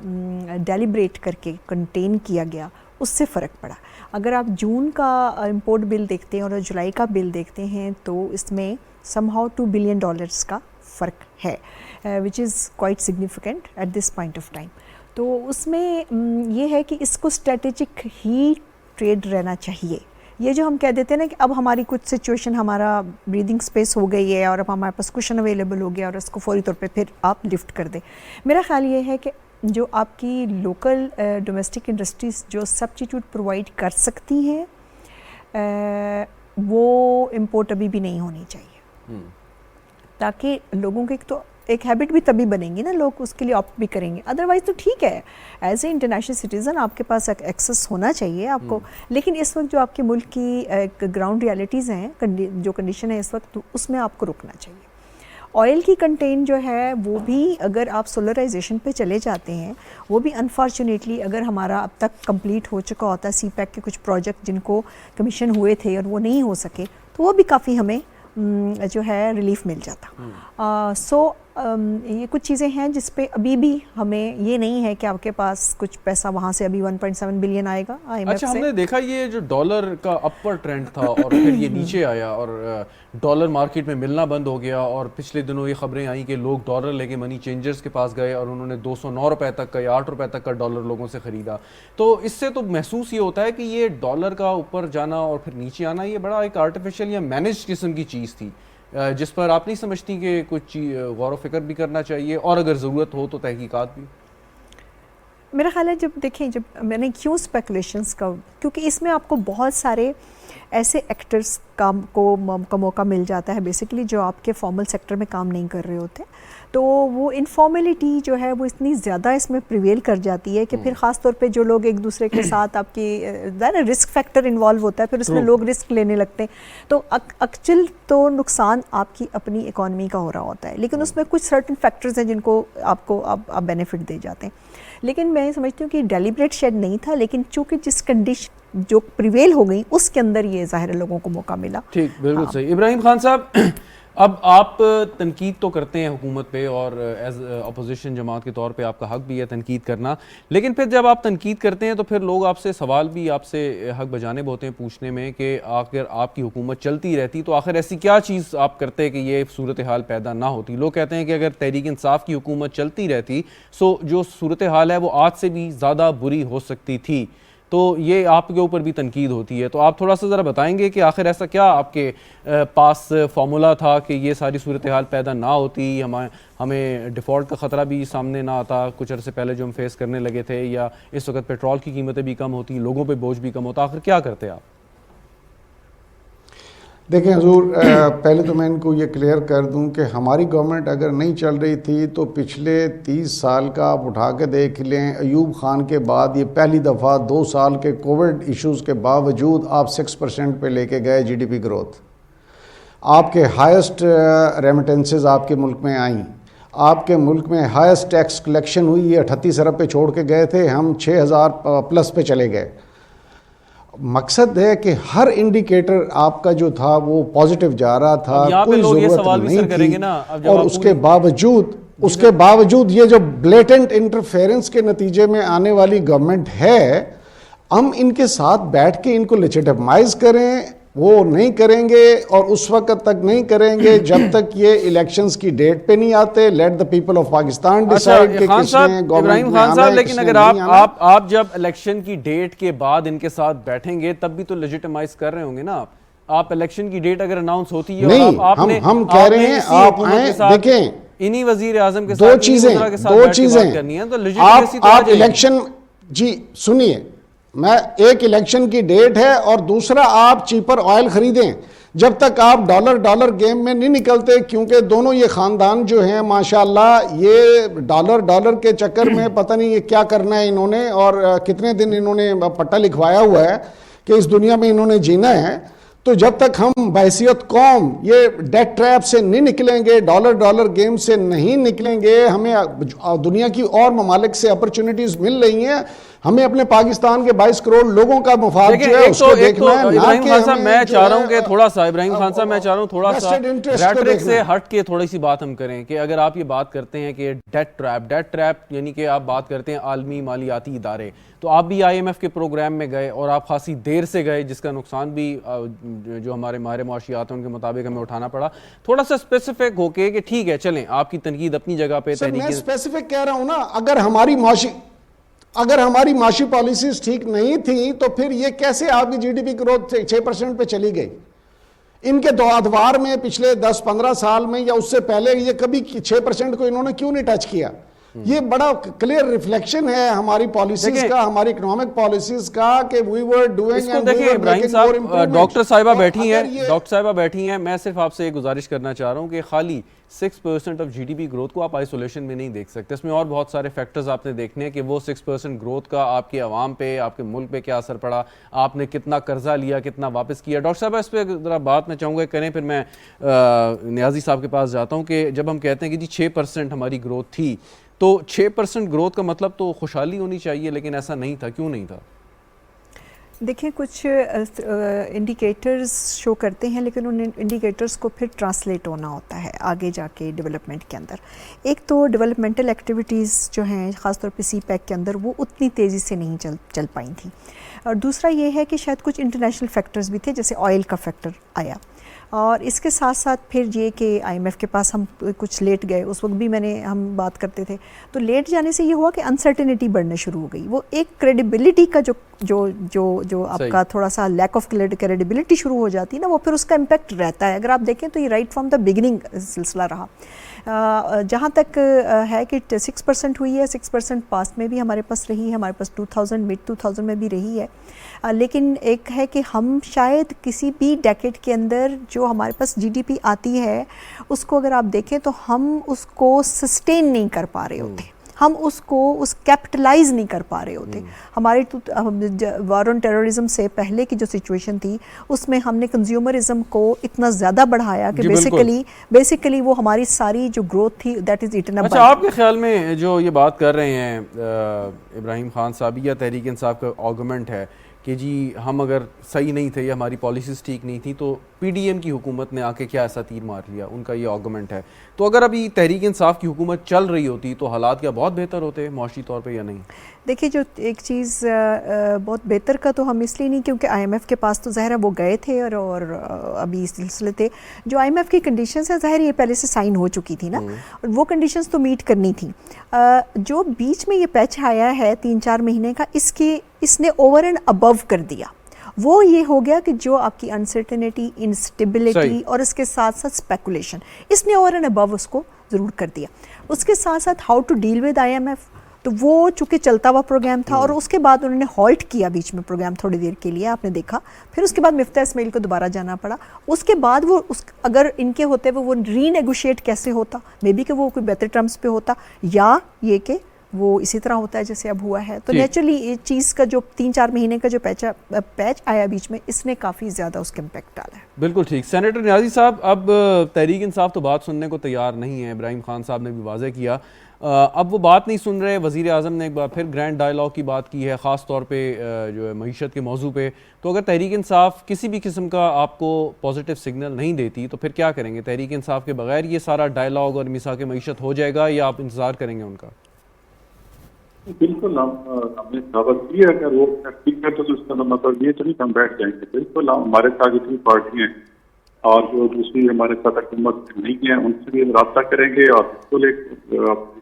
डेलिब्रेट करके कंटेन किया गया, उससे फ़र्क पड़ा। अगर आप जून का इंपोर्ट बिल देखते हैं और जुलाई का बिल देखते हैं तो इसमें समहाउ $2 बिलियन का फ़र्क है, which is quite significant at this point of time. तो उसमें ये है कि इसको स्ट्रेटेजिक ही ट्रेड रहना चाहिए। ये जो हम कह देते हैं ना कि अब हमारी कुछ सिचुएशन, हमारा ब्रीदिंग स्पेस हो गई है और अब हमारे पास कुशन अवेलेबल हो गया और इसको फौरी तौर पे फिर आप लिफ्ट कर दें। मेरा ख्याल ये है कि जो आपकी लोकल डोमेस्टिक इंडस्ट्रीज़ जो सब्स्टिट्यूट प्रोवाइड कर सकती हैं वो इंपोर्ट अभी भी नहीं होनी चाहिए, ताकि लोगों के एक हैबिट भी तभी बनेगी ना, लोग उसके लिए ऑप्ट भी करेंगे। अदरवाइज़ तो ठीक है, एज ए इंटरनेशनल सिटीज़न आपके पास एक्सेस होना चाहिए आपको। लेकिन इस वक्त जो आपके मुल्क की ग्राउंड रियलिटीज़ हैं, जो कंडीशन है इस वक्त, तो उसमें आपको रुकना चाहिए। ऑयल की कंटेन जो है वो भी, अगर आप सोलराइजेशन पे चले जाते हैं, वो भी अनफॉर्चुनेटली अगर हमारा अब तक कंप्लीट हो चुका होता, CPEC के कुछ प्रोजेक्ट जिनको कमीशन हुए थे और वो नहीं हो सके, तो वो भी काफ़ी हमें जो है रिलीफ मिल जाता। सो ये कुछ चीज़ें हैं जिस पे अभी भी हमें ये नहीं है कि आपके पास कुछ पैसा वहाँ से अभी 1.7 बिलियन आएगा IMF अच्छा, से। हमने देखा ये जो डॉलर का अपर ट्रेंड था और फिर ये नीचे आया और डॉलर मार्केट में मिलना बंद हो गया और पिछले दिनों ये खबरें आई कि लोग डॉलर लेके मनी चेंजर्स के पास गए और उन्होंने 209 रुपए तक का या 8 रुपए तक का डॉलर लोगों से ख़रीदा। तो इससे तो महसूस ये होता है कि ये डॉलर का ऊपर जाना और फिर नीचे आना ये बड़ा एक आर्टिफिशियल या मैनेज किस्म की चीज़ थी, जिस पर आप नहीं समझती कि कुछ गौर व फिक्र भी करना चाहिए और अगर ज़रूरत हो तो तहकीकात भी? मेरा ख्याल है जब देखें, जब मैंने क्यों स्पेकुलेशंस का, क्योंकि इसमें आपको बहुत सारे ऐसे एक्टर्स का मौका मिल जाता है बेसिकली जो आपके फॉर्मल सेक्टर में काम नहीं कर रहे होते, तो वो इनफॉर्मेलिटी जो है वो इतनी ज़्यादा इसमें प्रिवेल कर जाती है कि फिर ख़ास तौर पे जो लोग एक दूसरे के साथ आपकी रिस्क फैक्टर इन्वॉल्व होता है, फिर उसमें लोग रिस्क लेने लगते हैं, तो एक्चुअल तो नुकसान आपकी अपनी इकॉनमी का हो रहा होता है, लेकिन उसमें कुछ सर्टन फैक्टर्स हैं जिनको आपको आप बेनिफिट दे जाते हैं। लेकिन मैं समझती हूँ कि डेलिब्रेट शेड नहीं था, लेकिन चूंकि जिस कंडीशन जो प्रिवेल हो गई उसके अंदर ये ज़ाहिर लोगों को मौका मिला। ठीक, बिल्कुल सही। इब्राहिम खान साहब, अब आप तनकीद तो करते हैं हुकूमत पे और एज अपोजिशन जमात के तौर पे आपका हक भी है तनकीद करना, लेकिन फिर जब आप तनकीद करते हैं तो फिर लोग आपसे सवाल भी आपसे हक बजाने होते हैं पूछने में कि आखिर आपकी हुकूमत चलती रहती तो आखिर ऐसी क्या चीज़ आप करते कि ये सूरत हाल पैदा ना होती। लोग कहते हैं कि अगर तहरीक इंसाफ की हुकूमत चलती रहती सो जो सूरत हाल है वो आज से भी ज़्यादा बुरी हो सकती थी, तो ये आपके ऊपर भी तनकीद होती है। तो आप थोड़ा सा ज़रा बताएंगे कि आखिर ऐसा क्या आपके पास फार्मूला था कि ये सारी सूरत हाल पैदा ना होती, हमें डिफ़ॉल्ट का ख़तरा भी सामने ना आता कुछ अरसे पहले जो हम फेस करने लगे थे, या इस वक्त पेट्रोल की कीमतें भी कम होती, लोगों पे बोझ भी कम होता, आखिर क्या करते आप? देखें हुजूर, पहले तो मैं इनको ये क्लियर कर दूं कि हमारी गवर्नमेंट अगर नहीं चल रही थी तो पिछले 30 साल का आप उठा के देख लें, अयूब खान के बाद ये पहली दफ़ा 2 साल के कोविड इश्यूज़ के बावजूद आप 6% पे लेके गए GDP ग्रोथ। आपके हाईएस्ट रेमिटेंसेस आपके मुल्क में आई, आपके मुल्क में हाईएस्ट टैक्स कलेक्शन हुई, ये 38 अरब पे छोड़ के गए थे, हम 6000 प्लस पे चले गए। मकसद है कि हर इंडिकेटर आपका जो था वो पॉजिटिव जा रहा था, कोई ज़रूरत नहीं थी, और उसके बावजूद ये जो ब्लेटेंट इंटरफेरेंस के नतीजे में आने वाली गवर्नमेंट है, हम इनके साथ बैठ के इनको लेजिटिमाइज करें, वो नहीं करेंगे और उस वक्त तक नहीं करेंगे जब तक ये इलेक्शंस की डेट पे नहीं आते। Let the people of Pakistan decide कि किसने गवर्नमेंट में आना है, लेकिन अगर आप जब इलेक्शन की डेट के बाद इनके साथ बैठेंगे तब भी तो लेजिटिमाइज कर रहे होंगे ना आप इलेक्शन की डेट अगर अनाउंस होती है नहीं, हम कह रहे हैं आप आए, देखें इन्हीं वजीर आजम के साथ दो चीजें करनी है, तो आप इलेक्शन, जी सुनिए, मैं एक इलेक्शन की डेट है और दूसरा आप चीपर ऑयल खरीदें। जब तक आप डॉलर गेम में नहीं निकलते, क्योंकि दोनों ये खानदान जो हैं माशाल्लाह, ये डॉलर के चक्कर में पता नहीं ये क्या करना है इन्होंने, और कितने दिन इन्होंने पट्टा लिखवाया हुआ है कि इस दुनिया में इन्होंने जीना है। तो जब तक हम बहैसियत कौम ये डेट ट्रैप से नहीं निकलेंगे, डॉलर गेम से नहीं निकलेंगे, हमें दुनिया की और ममालिक से अपॉर्चुनिटीज मिल रही हैं, हमें अपने पाकिस्तान के 22 करोड़ लोगों का मुफाद जो है उसको देखना है। इब्राहिम खान साहब मैं चाह रहा हूं कि थोड़ा सा रैटरिक से हट के थोड़ी सी बात हम करें कि अगर आप ये बात करते हैं कि डेट ट्रैप यानी कि आप बात करते हैं आलमी मालियाती इदारे, तो आप भी IMF के प्रोग्राम में गए और आप खासी देर से गए, जिसका नुकसान भी जो हमारे माहिर मुआशियात हैं उनके मुताबिक हमें उठाना पड़ा। थोड़ा सा स्पेसिफिक होके कि ठीक है चलें, आपकी तनकीद अपनी जगह पे, मैं स्पेसिफिक कह रहा हूं ना, अगर हमारी माशी पॉलिसीज ठीक नहीं थी तो फिर ये कैसे आपकी GDP ग्रोथ 6% पे चली गई? इनके दो अदवार में पिछले 10-15 साल में या उससे पहले ये कभी 6% को इन्होंने क्यों नहीं टच किया? ये बड़ा क्लियर रिफ्लेक्शन है हमारी पॉलिसीज का, हमारी इकोनॉमिक पॉलिसीज का, कि वी वर डूइंग। देखिए इब्राहिम साहब, डॉक्टर साहिबा बैठी हैं, मैं सिर्फ आपसे एक गुजारिश करना चाह रहा हूं कि खाली 6% ऑफ GDP ग्रोथ को आप आइसोलेशन में नहीं देख सकते, इसमें और बहुत सारे फैक्टर्स आपने देखने हैं कि वो 6% ग्रोथ का आपके अवाम पे, आपके मुल्क पे क्या असर पड़ा, आपने कितना कर्जा लिया, कितना वापस किया। डॉक्टर साहब इस पर ज़रा बात मैं चाहूँगा करें, फिर मैं नियाजी साहब के पास जाता हूँ कि जब हम कहते हैं कि जी 6% हमारी ग्रोथ थी, तो 6% ग्रोथ का मतलब तो खुशहाली होनी चाहिए, लेकिन ऐसा नहीं था, क्यों नहीं था? देखिए कुछ इंडिकेटर्स शो करते हैं, लेकिन उन इंडिकेटर्स को फिर ट्रांसलेट होना होता है आगे जाके डेवलपमेंट के अंदर। एक तो डेवलपमेंटल एक्टिविटीज़ जो हैं ख़ासतौर पे सी पैक के अंदर वो उतनी तेज़ी से नहीं चल पाई थी, और दूसरा ये है कि शायद कुछ इंटरनेशनल फैक्टर्स भी थे, जैसे ऑयल का फैक्टर आया, और इसके साथ साथ फिर ये कि आईएमएफ के पास हम कुछ लेट गए, उस वक्त भी हम बात करते थे, तो लेट जाने से ये हुआ कि अनसर्टेनिटी बढ़ना शुरू हो गई। वो एक क्रेडिबिलिटी का जो आपका थोड़ा सा लैक ऑफ क्रेडिबिलिटी शुरू हो जाती है ना, वो फिर उसका इम्पैक्ट रहता है। अगर आप देखें तो ये राइट फ्रॉम द बिगिनिंग सिलसिला रहा। जहाँ तक है कि 6% हुई है, 6% पास्ट में भी हमारे पास रही है, हमारे पास 2000 मिड 2000 में भी रही है, लेकिन एक है कि हम शायद किसी भी डेकेड के अंदर जो हमारे पास जीडीपी आती है उसको अगर आप देखें तो हम उसको सस्टेन नहीं कर पा रहे होते, हम उसको कैपिटलाइज नहीं कर पा रहे होते। हमारी वार ऑन टेररिज्म से पहले की जो सिचुएशन थी उसमें हमने कंज्यूमरिज्म को इतना ज़्यादा बढ़ाया कि बेसिकली वो हमारी सारी जो ग्रोथ थी दैट इज़ इटन अप। अच्छा, आपके ख्याल में जो ये बात कर रहे हैं इब्राहिम खान साहब या तहरीक इंसाफ का आर्गूमेंट है कि जी हम अगर सही नहीं थे या हमारी पॉलिसीज़ ठीक नहीं थी तो पीडीएम की हुकूमत ने आके क्या ऐसा तीर मार लिया, उनका ये आर्गूमेंट है। तो अगर अभी तहरीक इंसाफ की हुकूमत चल रही होती तो हालात क्या बहुत बेहतर होते माशी तौर पे या नहीं? देखिए, जो एक चीज़ बहुत बेहतर का तो हम इसलिए नहीं क्योंकि आईएमएफ के पास तो ज़ाहिर है वो गए थे और अभी इस सिलसिले थे जो आईएमएफ की कंडीशंस है ज़ाहिर ये पहले से साइन हो चुकी थी ना, और वो कंडीशंस तो मीट करनी थी। जो बीच में ये पैच आया है 3-4 महीने का, इसने ओवर एंड अबव कर दिया। वो ये हो गया कि जो आपकी अनसर्टेनिटी, इंस्टेबिलिटी और इसके साथ साथ स्पेकुलेशन, इसने ओवर एंड अबव उसको ज़रूर कर दिया। उसके साथ साथ how to deal with IMF, तो वो चूँकि चलता हुआ प्रोग्राम था और उसके बाद उन्होंने हॉल्ट किया बीच में प्रोग्राम थोड़ी देर के लिए, आपने देखा। फिर उसके बाद मिफ्ता इस्माइल को दोबारा जाना पड़ा। उसके बाद वो अगर इनके होते हुए वो रीनेगोशिएट कैसे होता, मे बी कि वो कोई बेहतर टर्म्स पे होता, या ये कि वो इसी तरह होता है जैसे अब हुआ है। तो नेचुरली ये चीज़ का जो 3-4 महीने का जो पैच आया बीच में, इसने काफ़ी ज़्यादा उसका इम्पैक्ट डाला है। बिल्कुल ठीक। सेनेटर नियाज़ी साहब, अब तहरीक इंसाफ तो बात सुनने को तैयार नहीं है, इब्राहिम खान साहब ने भी वाज़ेह किया, अब वो बात नहीं सुन रहे। वज़ीर आज़म ने एक बार फिर ग्रैंड डायलॉग की बात की है, ख़ास तौर पे जो है मईशत के मौजू पे। तो अगर तहरीक इंसाफ किसी भी किस्म का आपको पॉजिटिव सिग्नल नहीं देती तो फिर क्या करेंगे? तहरीक इंसाफ के बगैर ये सारा डायलॉग और मिसाक मईशत हो जाएगा या आप इंतज़ार करेंगे उनका? बिल्कुल, हमने दावत दी है, अगर वो ठीक है तो उसका मतलब ये तो नहीं हम बैठ जाएंगे। बिल्कुल, हमारे साथ जितनी पार्टी हैं और जो दूसरी हमारे साथ हुकूमत नहीं है उनसे भी रब्ता करेंगे और बिल्कुल एक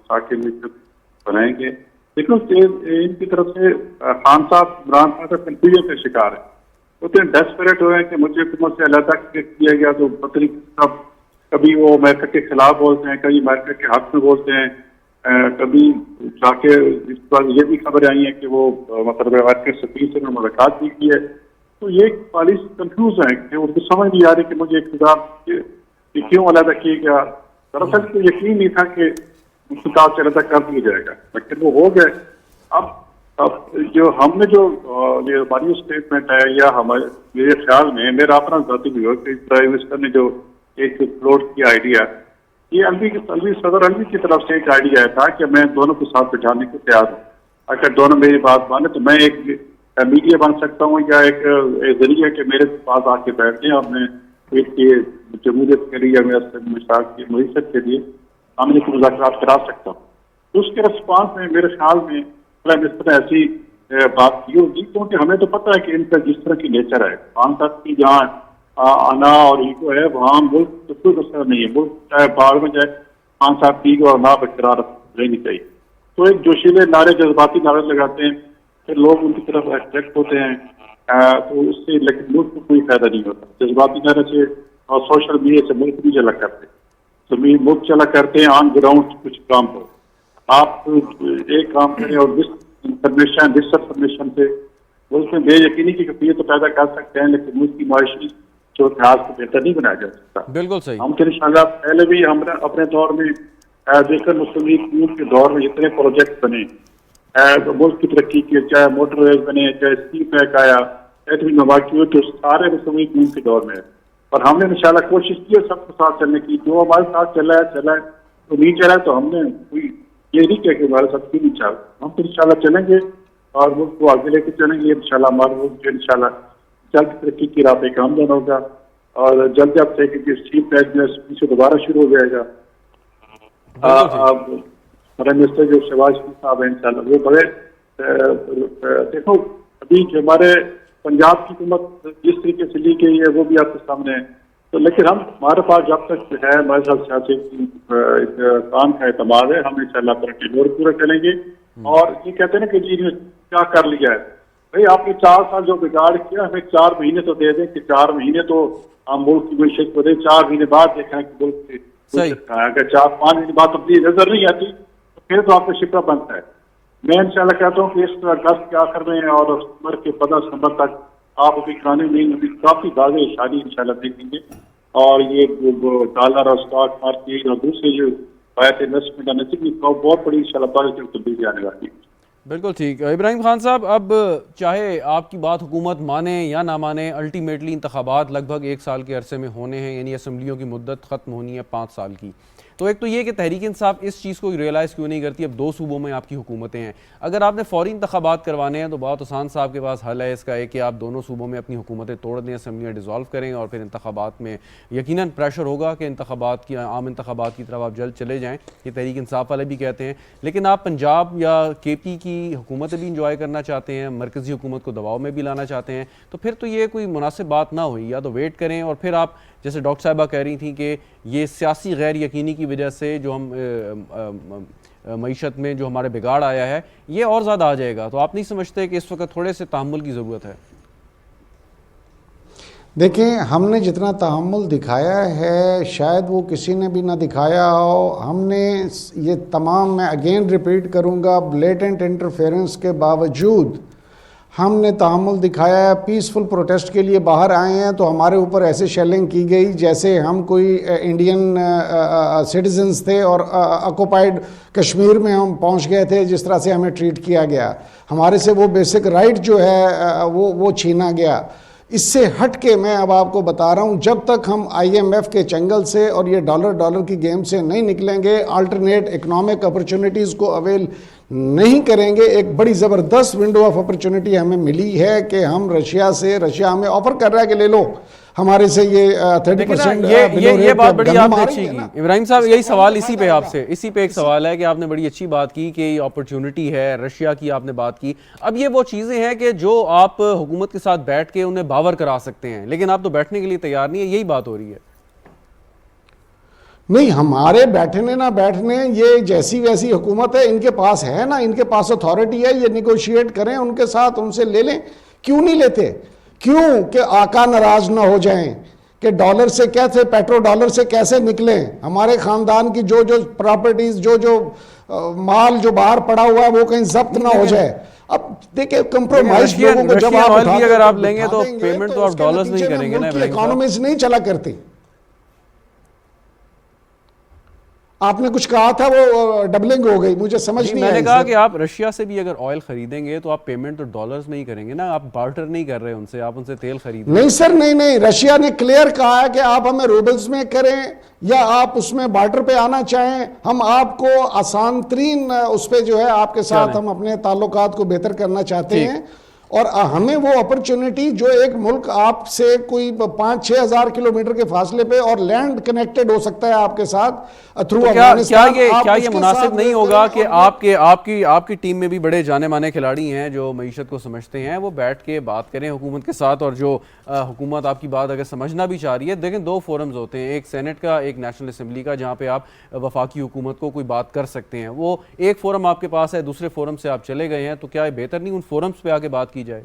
साके में बनाएंगे। लेकिन इनकी तरफ से खान साहब, इमरान खान साहब कंफ्यूजन के शिकार है। वो तो डेस्परेट हो रहे हैं कि मुझे हुकूमत से अलग किया गया तो पत्नी सब, कभी वो अमेरिका के खिलाफ बोलते हैं, कभी अमेरिका के हक में बोलते हैं, कभी जाके इस बार ये भी खबर आई है कि वो मतलब अमेरिका सफीर से मुलाकात भी की है। तो ये पॉलिसी कंफ्यूज है कि उनको समझ नहीं आ रही कि मुझे इक़्तिदार क्यों अलग किया गया। दरअसल तो यकीन नहीं था कि इक़्तिदार से अलग कर दिया जाएगा, लेकिन वो हो गए। अब जो हमने जो ये हमारी स्टेटमेंट है या हमारे मेरे ख्याल में, मेरा अपना जाती भी हो कि प्राइम मिनिस्टर ने जो एक फ्लोट किया आइडिया, ये सदर अलवी की तरफ से एक आइडिया था कि मैं दोनों को साथ बिठाने को तैयार हूँ। अगर दोनों मेरी बात माने तो मैं एक मीडिया बन सकता हूँ या एक जरिए के मेरे पास आके बैठे और मैं एक जमहूरियत के लिए, मईशत के लिए हमने कुछ मुज़ाकरात करा सकता हूँ। तो उसके रिस्पॉन्स में मेरे ख्याल में प्राइम मिनिस्टर ने ऐसी बात की होगी, क्योंकि हमें तो पता है कि इनका जिस तरह की नेचर है, खान साहब की जहाँ आना और ईगो है वहाँ मुल्क तो कोई मसला नहीं है। मुल्क चाहे बाहर में जाए, खान साहब की ईगो और ना बरकरार रहनी चाहिए। तो एक जोशीले नारे, जज्बाती नारे लगाते हैं, फिर लोग उनकी तरफ अट्रैक्ट होते हैं, तो उससे लेकिन मुल्क को कोई फायदा नहीं होता। जज्बाती नारे से और सोशल मीडिया से मुल्क भी चला करते, तो मुल्क चला करते हैं ऑन ग्राउंड कुछ काम हो। आप एक काम करें और डिसइंफॉर्मेशन से मुल्क में बेयकीनी की कैफियत तो पैदा कर सकते हैं, लेकिन मुल्क की माशी जो इतिहास को बेहतर नहीं बनाया जा सकता। बिल्कुल सही। हम तो इंशाल्लाह पहले भी हमने अपने दौर में देखकर मुस्लिम लीग के दौर में जितने प्रोजेक्ट बने, तो मुल्क की तरक्की के, चाहे मोटरवेज बने, चाहे सी पैक आया, एटमी मवाक़ी, तो सारे मुस्लिम लीग के दौर में है। और हमने इंशाल्लाह कोशिश की है सबके साथ चलने की। जो हमारे साथ चला है तो नहीं चला है तो हमने कोई ये नहीं किया कि हमारे साथ क्यों नहीं चल। हम तो इंशाल्लाह चलेंगे और मुल्क को आगे लेके चलेंगे इंशाल्लाह। हमारा मुल्क जो इंशाल्लाह जल्द तरक्की की राह पे गामजन होगा और जल्द आप देखेंगे स्टील प्राइस पीछे दोबारा शुरू हो जाएगा। प्राइम मिनिस्टर जो शहबाज शरीफ साहब हैं इंशाल्लाह वो बड़े देखो अभी जो हमारे पंजाब की हुकूमत जिस तरीके से ली गई है वो भी आपके सामने है। तो लेकिन हमारे पास जब तक जो है हमारे साथ सियासी काम का एतमाद है, हम इंशाल्लाह तरक्की और पूरा करेंगे। और ये कहते हैं ना कि जी क्या कर लिया है भाई, आपने 4 साल जो बिगाड़ किया हमें 4 महीने तो दे दें कि 4 महीने तो हम मुल्क की मैशत को दें, 4 महीने बाद देखा कि मुल्क अगर 4-5 महीने बाद तब्दीली नजर नहीं आती तो फिर तो आपका शिकवा बनता है। मैं इंशाल्लाह कहता हूँ कि इस अगस्त के आखिर में और अक्टूबर के 15 सितंबर तक आप अभी खाने में अभी काफी वाज़ेह इशारे इंशाल्लाह देखेंगे। और ये डॉलर और स्टॉक मार्केट और दूसरे जो बायत इन्वेस्टमेंट नसीबी बहुत बड़ी इंशाल्लाह पॉजिटिव तब्दीली आने वाली है। बिल्कुल ठीक। इब्राहिम खान साहब, अब चाहे आपकी बात हुकूमत माने या ना माने, अल्टीमेटली इंतखाबात लगभग 1 साल के अरसे में होने हैं, यानी असम्बलियों की मुद्दत ख़त्म होनी है 5 साल की। तो एक तो ये कि तहरीक इंसाफ इस चीज़ को रियलाइज़ क्यों नहीं करती, अब 2 सूबों में आपकी हुकूमतें हैं, अगर आपने फ़ौरी इंतखाबात करवाने हैं तो बहुत आसान साहब के पास हल है इसका, एक कि आप दोनों सूबों में अपनी हुकूमतें तोड़ दें, असम्बलियाँ डिज़ोल्व करें और फिर इंतखाबात में यकीनन प्रेशर होगा कि इंतखाबात की आम इंतखाबात की तरफ आप जल्द चले जाएँ, ये तहरीक इंसाफ वाले भी कहते हैं। लेकिन आप पंजाब या KP की हुकूमतें भी इंजॉय करना चाहते हैं, मरकज़ी हुकूमत को दबाव में भी लाना चाहते हैं, तो फिर तो ये कोई मुनासिब बात ना हुई। या तो वेट करें और फिर आप जैसे डॉक्टर साहिबा कह रही थी कि ये सियासी गैर यकीनी की वजह से जो हम मईशत में जो हमारे बिगाड़ आया है ये और ज़्यादा आ जाएगा, तो आप नहीं समझते कि इस वक्त थोड़े से तहम्मुल की ज़रूरत है? देखें, हमने जितना तहम्मुल दिखाया है शायद वो किसी ने भी ना दिखाया हो। हमने ये तमाम, मैं अगेन रिपीट करूँगा, ब्लेटेंट इंटरफेरेंस के बावजूद हमने तहम्मुल दिखाया है। पीसफुल प्रोटेस्ट के लिए बाहर आए हैं तो हमारे ऊपर ऐसे शेलिंग की गई जैसे हम कोई इंडियन सिटीजन्स थे और ऑक्युपाइड कश्मीर में हम पहुंच गए थे, जिस तरह से हमें ट्रीट किया गया, हमारे से वो बेसिक राइट जो है वो छीना गया। इससे हट के मैं अब आपको बता रहा हूँ, जब तक हम IMF के चंगल से और ये डॉलर की गेम से नहीं निकलेंगे, अल्टरनेट इकोनॉमिक अपॉर्चुनिटीज़ को अवेल नहीं करेंगे। एक बड़ी ज़बरदस्त विंडो ऑफ अपॉर्चुनिटी हमें मिली है कि हम रशिया हमें ऑफर कर रहा है कि ले लो हमारे से ये 30% ये बात बड़ी आपने अच्छी की इब्राहिम साहब। यही सवाल इसी पे एक सवाल है कि आपने बड़ी अच्छी बात की कि ये अपॉर्चुनिटी है, रशिया की आपने बात की। अब ये वो चीज़ें हैं कि जो आप हुकूमत के साथ बैठ के उन्हें बावर करा सकते हैं, लेकिन आप तो बैठने के लिए तैयार नहीं है, यही बात हो रही है। नहीं, हमारे बैठने ना बैठने, ये जैसी वैसी हुकूमत है, इनके पास है ना, इनके पास अथॉरिटी है, ये निगोशिएट करें उनके साथ, उनसे ले लें। क्यों नहीं लेते? क्यों कि आका नाराज ना हो जाएं कि डॉलर से कैसे, पेट्रो डॉलर से कैसे निकलें, हमारे खानदान की जो प्रॉपर्टीज, जो माल जो बाहर पड़ा हुआ है वो कहीं जब्त ना हो जाए। अब देखिए, कंप्रोमाइज लोगों को जब आप अगर आप लेंगे तो पेमेंट तो आप डॉलर्स नहीं करेंगे ना, इकोनॉमीज नहीं चला करती। आपने कुछ कहा था वो डबलिंग हो गई, मुझे समझ नहीं आया। मैंने कहा कि आप रशिया से भी अगर ऑयल खरीदेंगे तो आप पेमेंट तो डॉलर्स में ही करेंगे ना, आप बार्टर नहीं कर रहे उनसे, आप उनसे तेल खरीद। नहीं सर, नहीं, रशिया ने क्लियर कहा है कि आप हमें रूबल्स में करें या आप उसमें बार्टर पे आना चाहें, हम आपको आसान तरीन उस पर जो है आपके साथ हम अपने ताल्लुकात को बेहतर करना चाहते हैं। और हमें वो अपॉर्चुनिटी जो एक मुल्क आपसे कोई 5-6 हज़ार किलोमीटर के फासले पे और लैंड कनेक्टेड हो सकता है आपके साथ थ्रू अफगानिस्तान, क्या ये मुनासिब नहीं होगा कि आपकी टीम में भी बड़े जाने माने खिलाड़ी हैं जो मईशत को समझते हैं, वो बैठ के बात करें हुकूमत के साथ, और जो हुकूमत आपकी बात अगर समझना भी चाह रही है, देखें 2 फोरम्स होते हैं, एक सेनेट का, एक नेशनल असम्बली का, जहाँ पे आप वफाकी हुकूमत को कोई बात कर सकते हैं। वो एक फोरम आपके पास है, दूसरे फोरम से आप चले गए हैं, तो क्या बेहतर नहीं उन फोरम्स पे आके बात की जाए?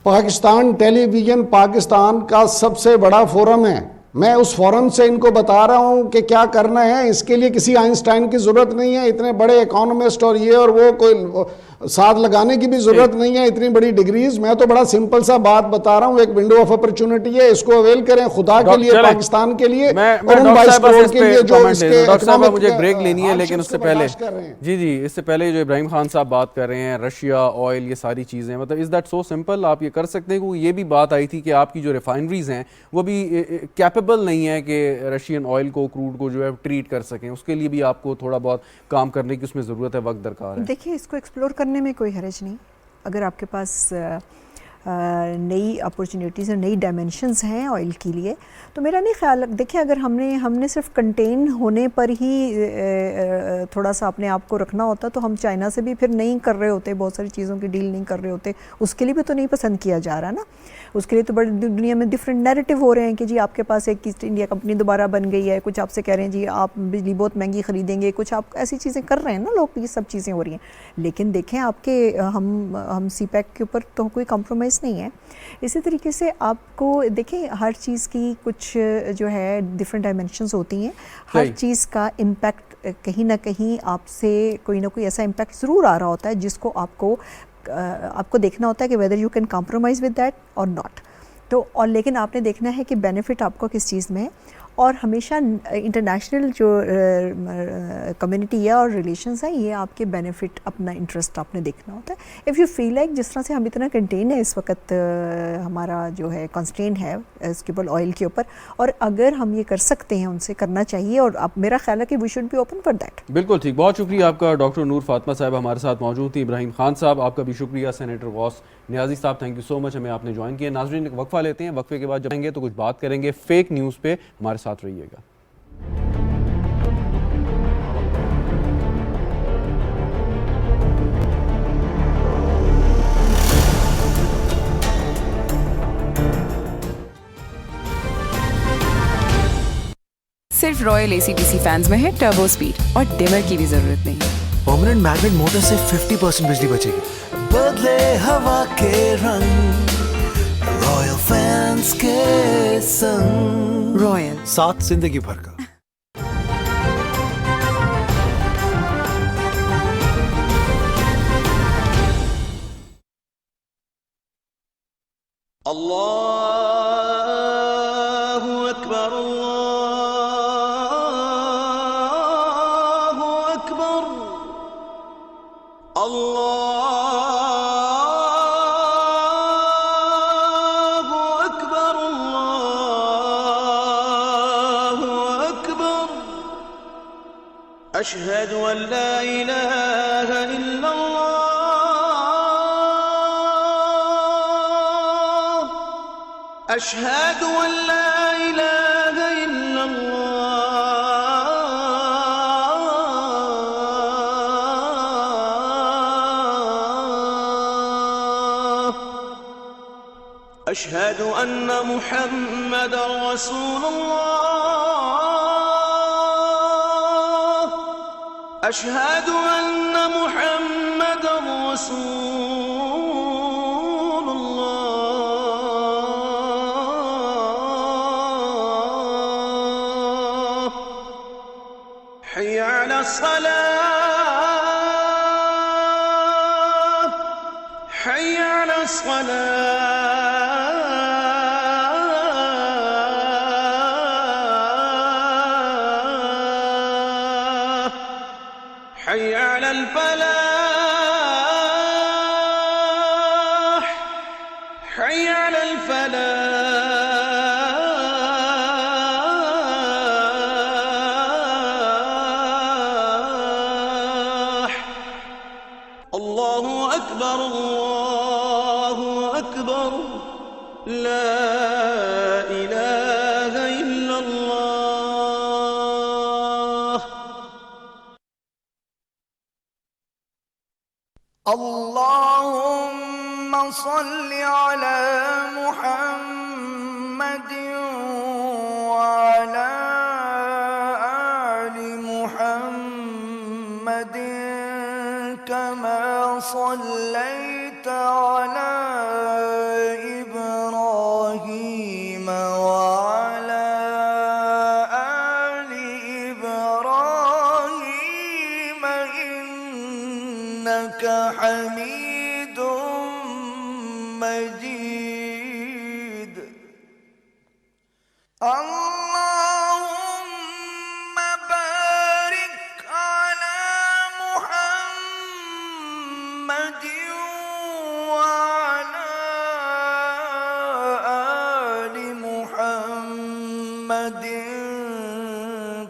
पाकिस्तान टेलीविजन पाकिस्तान का सबसे बड़ा फोरम है। मैं उस फोरम से इनको बता रहा हूं कि क्या करना है। इसके लिए किसी आइंस्टाइन की जरूरत नहीं है, इतने बड़े इकोनॉमिस्ट और ये और वो कोई साथ लगाने की भी जरूरत नहीं है, इतनी बड़ी डिग्रीज। मैं तो बड़ा सिंपल सा बात बता रहा हूं, एक विंडो ऑफ अपॉर्चुनिटी है, इसको अवेल करें खुदा के लिए, पाकिस्तान के लिए, और उन 22 करोड़ के लिए जो इसके। डॉक्टर साहब मुझे ब्रेक लेनी है, लेकिन उससे पहले जी इससे पहले जो इब्राहिम खान साहब बात कर रहे हैं, रशिया, ऑयल, ये सारी चीजें, मतलब इज दैट सो सिंपल? आप ये कर सकते हैं? क्योंकि ये भी बात आई थी कि आपकी जो रिफाइनरीज हैं वो भी कैपेबल कैपेबल नहीं है कि रशियन ऑयल को, क्रूड को जो है ट्रीट कर सकें? उसके लिए भी आपको थोड़ा बहुत काम करने की उसमें ज़रूरत है, वक्त दरकार है। देखिए, इसको एक्सप्लोर करने में कोई हर्ज नहीं। अगर आपके पास नई अपॉर्चुनिटीज़ और नई डायमेंशंस हैं ऑयल के लिए, तो मेरा नहीं ख्याल, देखिए अगर हमने सिर्फ कंटेन होने पर ही थोड़ा सा अपने आप को रखना होता तो हम चाइना से भी फिर नहीं कर रहे होते, बहुत सारी चीज़ों की डील नहीं कर रहे होते। उसके लिए भी तो नहीं पसंद किया जा रहा ना, उसके लिए तो बड़ी दुनिया में डिफरेंट नैरेटिव हो रहे हैं कि जी आपके पास एक ईस्ट इंडिया कंपनी दोबारा बन गई है, कुछ आपसे कह रहे हैं जी आप बिजली बहुत महंगी खरीदेंगे, कुछ आप ऐसी चीज़ें कर रहे हैं ना लोग, ये सब चीज़ें हो रही हैं। लेकिन देखें आपके हम सीपैक के ऊपर तो कोई कॉम्प्रोमाइज़ नहीं है। इसी तरीके से आपको देखें हर चीज़ की कुछ जो है डिफरेंट डायमेंशंस होती हैं, हर चीज़ का इम्पैक्ट कहीं ना कहीं आपसे कोई ना कोई ऐसा इम्पैक्ट ज़रूर आ रहा होता है जिसको आपको देखना होता है कि whether you can compromise with that और नॉट। तो और लेकिन आपने देखना है कि बेनिफिट आपको किस चीज़ में है, और हमेशा इंटरनेशनल जो कम्युनिटी है और रिलेशंस हैं, ये आपके बेनिफिट, अपना इंटरेस्ट आपने देखना होता है। इफ़ यू फील लाइक जिस तरह से हम इतना कंटेन है इस वक्त, हमारा जो है कंस्ट्रेंट है इसके ऊपर, ऑयल के ऊपर, और अगर हम ये कर सकते हैं उनसे करना चाहिए, और अब मेरा ख्याल है कि we should be open for that. बिल्कुल ठीक, बहुत शुक्रिया आपका। डॉक्टर नूर फातिमा साहब हमारे साथ मौजूद थी। इब्राहिम खान साहब आपका भी शुक्रिया। सेनेटर गौस नियाजी साहब, थैंक यू सो मच, हमें आपने ज्वाइन किया। नाज़रीन, एक वक्फा लेते हैं, वक्फे के बाद जब आएंगे तो कुछ बात करेंगे फेक न्यूज़ पे। हमारे साथ रहिएगा। सिर्फ रॉयल एसीडीसी फैंस में है टर्बो स्पीड और डिमर की भी जरूरत नहीं। परमानेंट मैग्नेट मोटर से 50% बिजली बचेगी। बदले हवा के रंग, रॉयल फैंस के संग। रॉयल, साथ जिंदगी भर का। अल्लाहु अकबर, अल्लाहु अकबर, अल्लाहु अकबर, अल्लाहु अकबर, अशहदु अन ला इलाहा इल्लल्लाह, अशहदु अन ला इलाहा इल्लल्लाह, अशहदु अन्न मुहम्मदर रसूलुल्लाह, अशहदु अन्न मुहम्मदर रसूलुल्लाह, हय्य अला सलाह, हय्य अला सलाह, हय्य अलल फलाह, हय्य अलल फलाह। अल्लाहु अकबर, अल्लाहु अकबर, ला इलाहा इल्लल्लाह। अल्लाहुम्मा सल्लि अला मुहम्मदिन व अला आलि मुहम्मदिन कमा सल्लैता अला इब्राहीम व अला आलि इब्राहीम इन्नका हमीदुम मजीद। अल्लाहुम्मा बारिक अला मुहम्मदिन व अला आलि मुहम्मद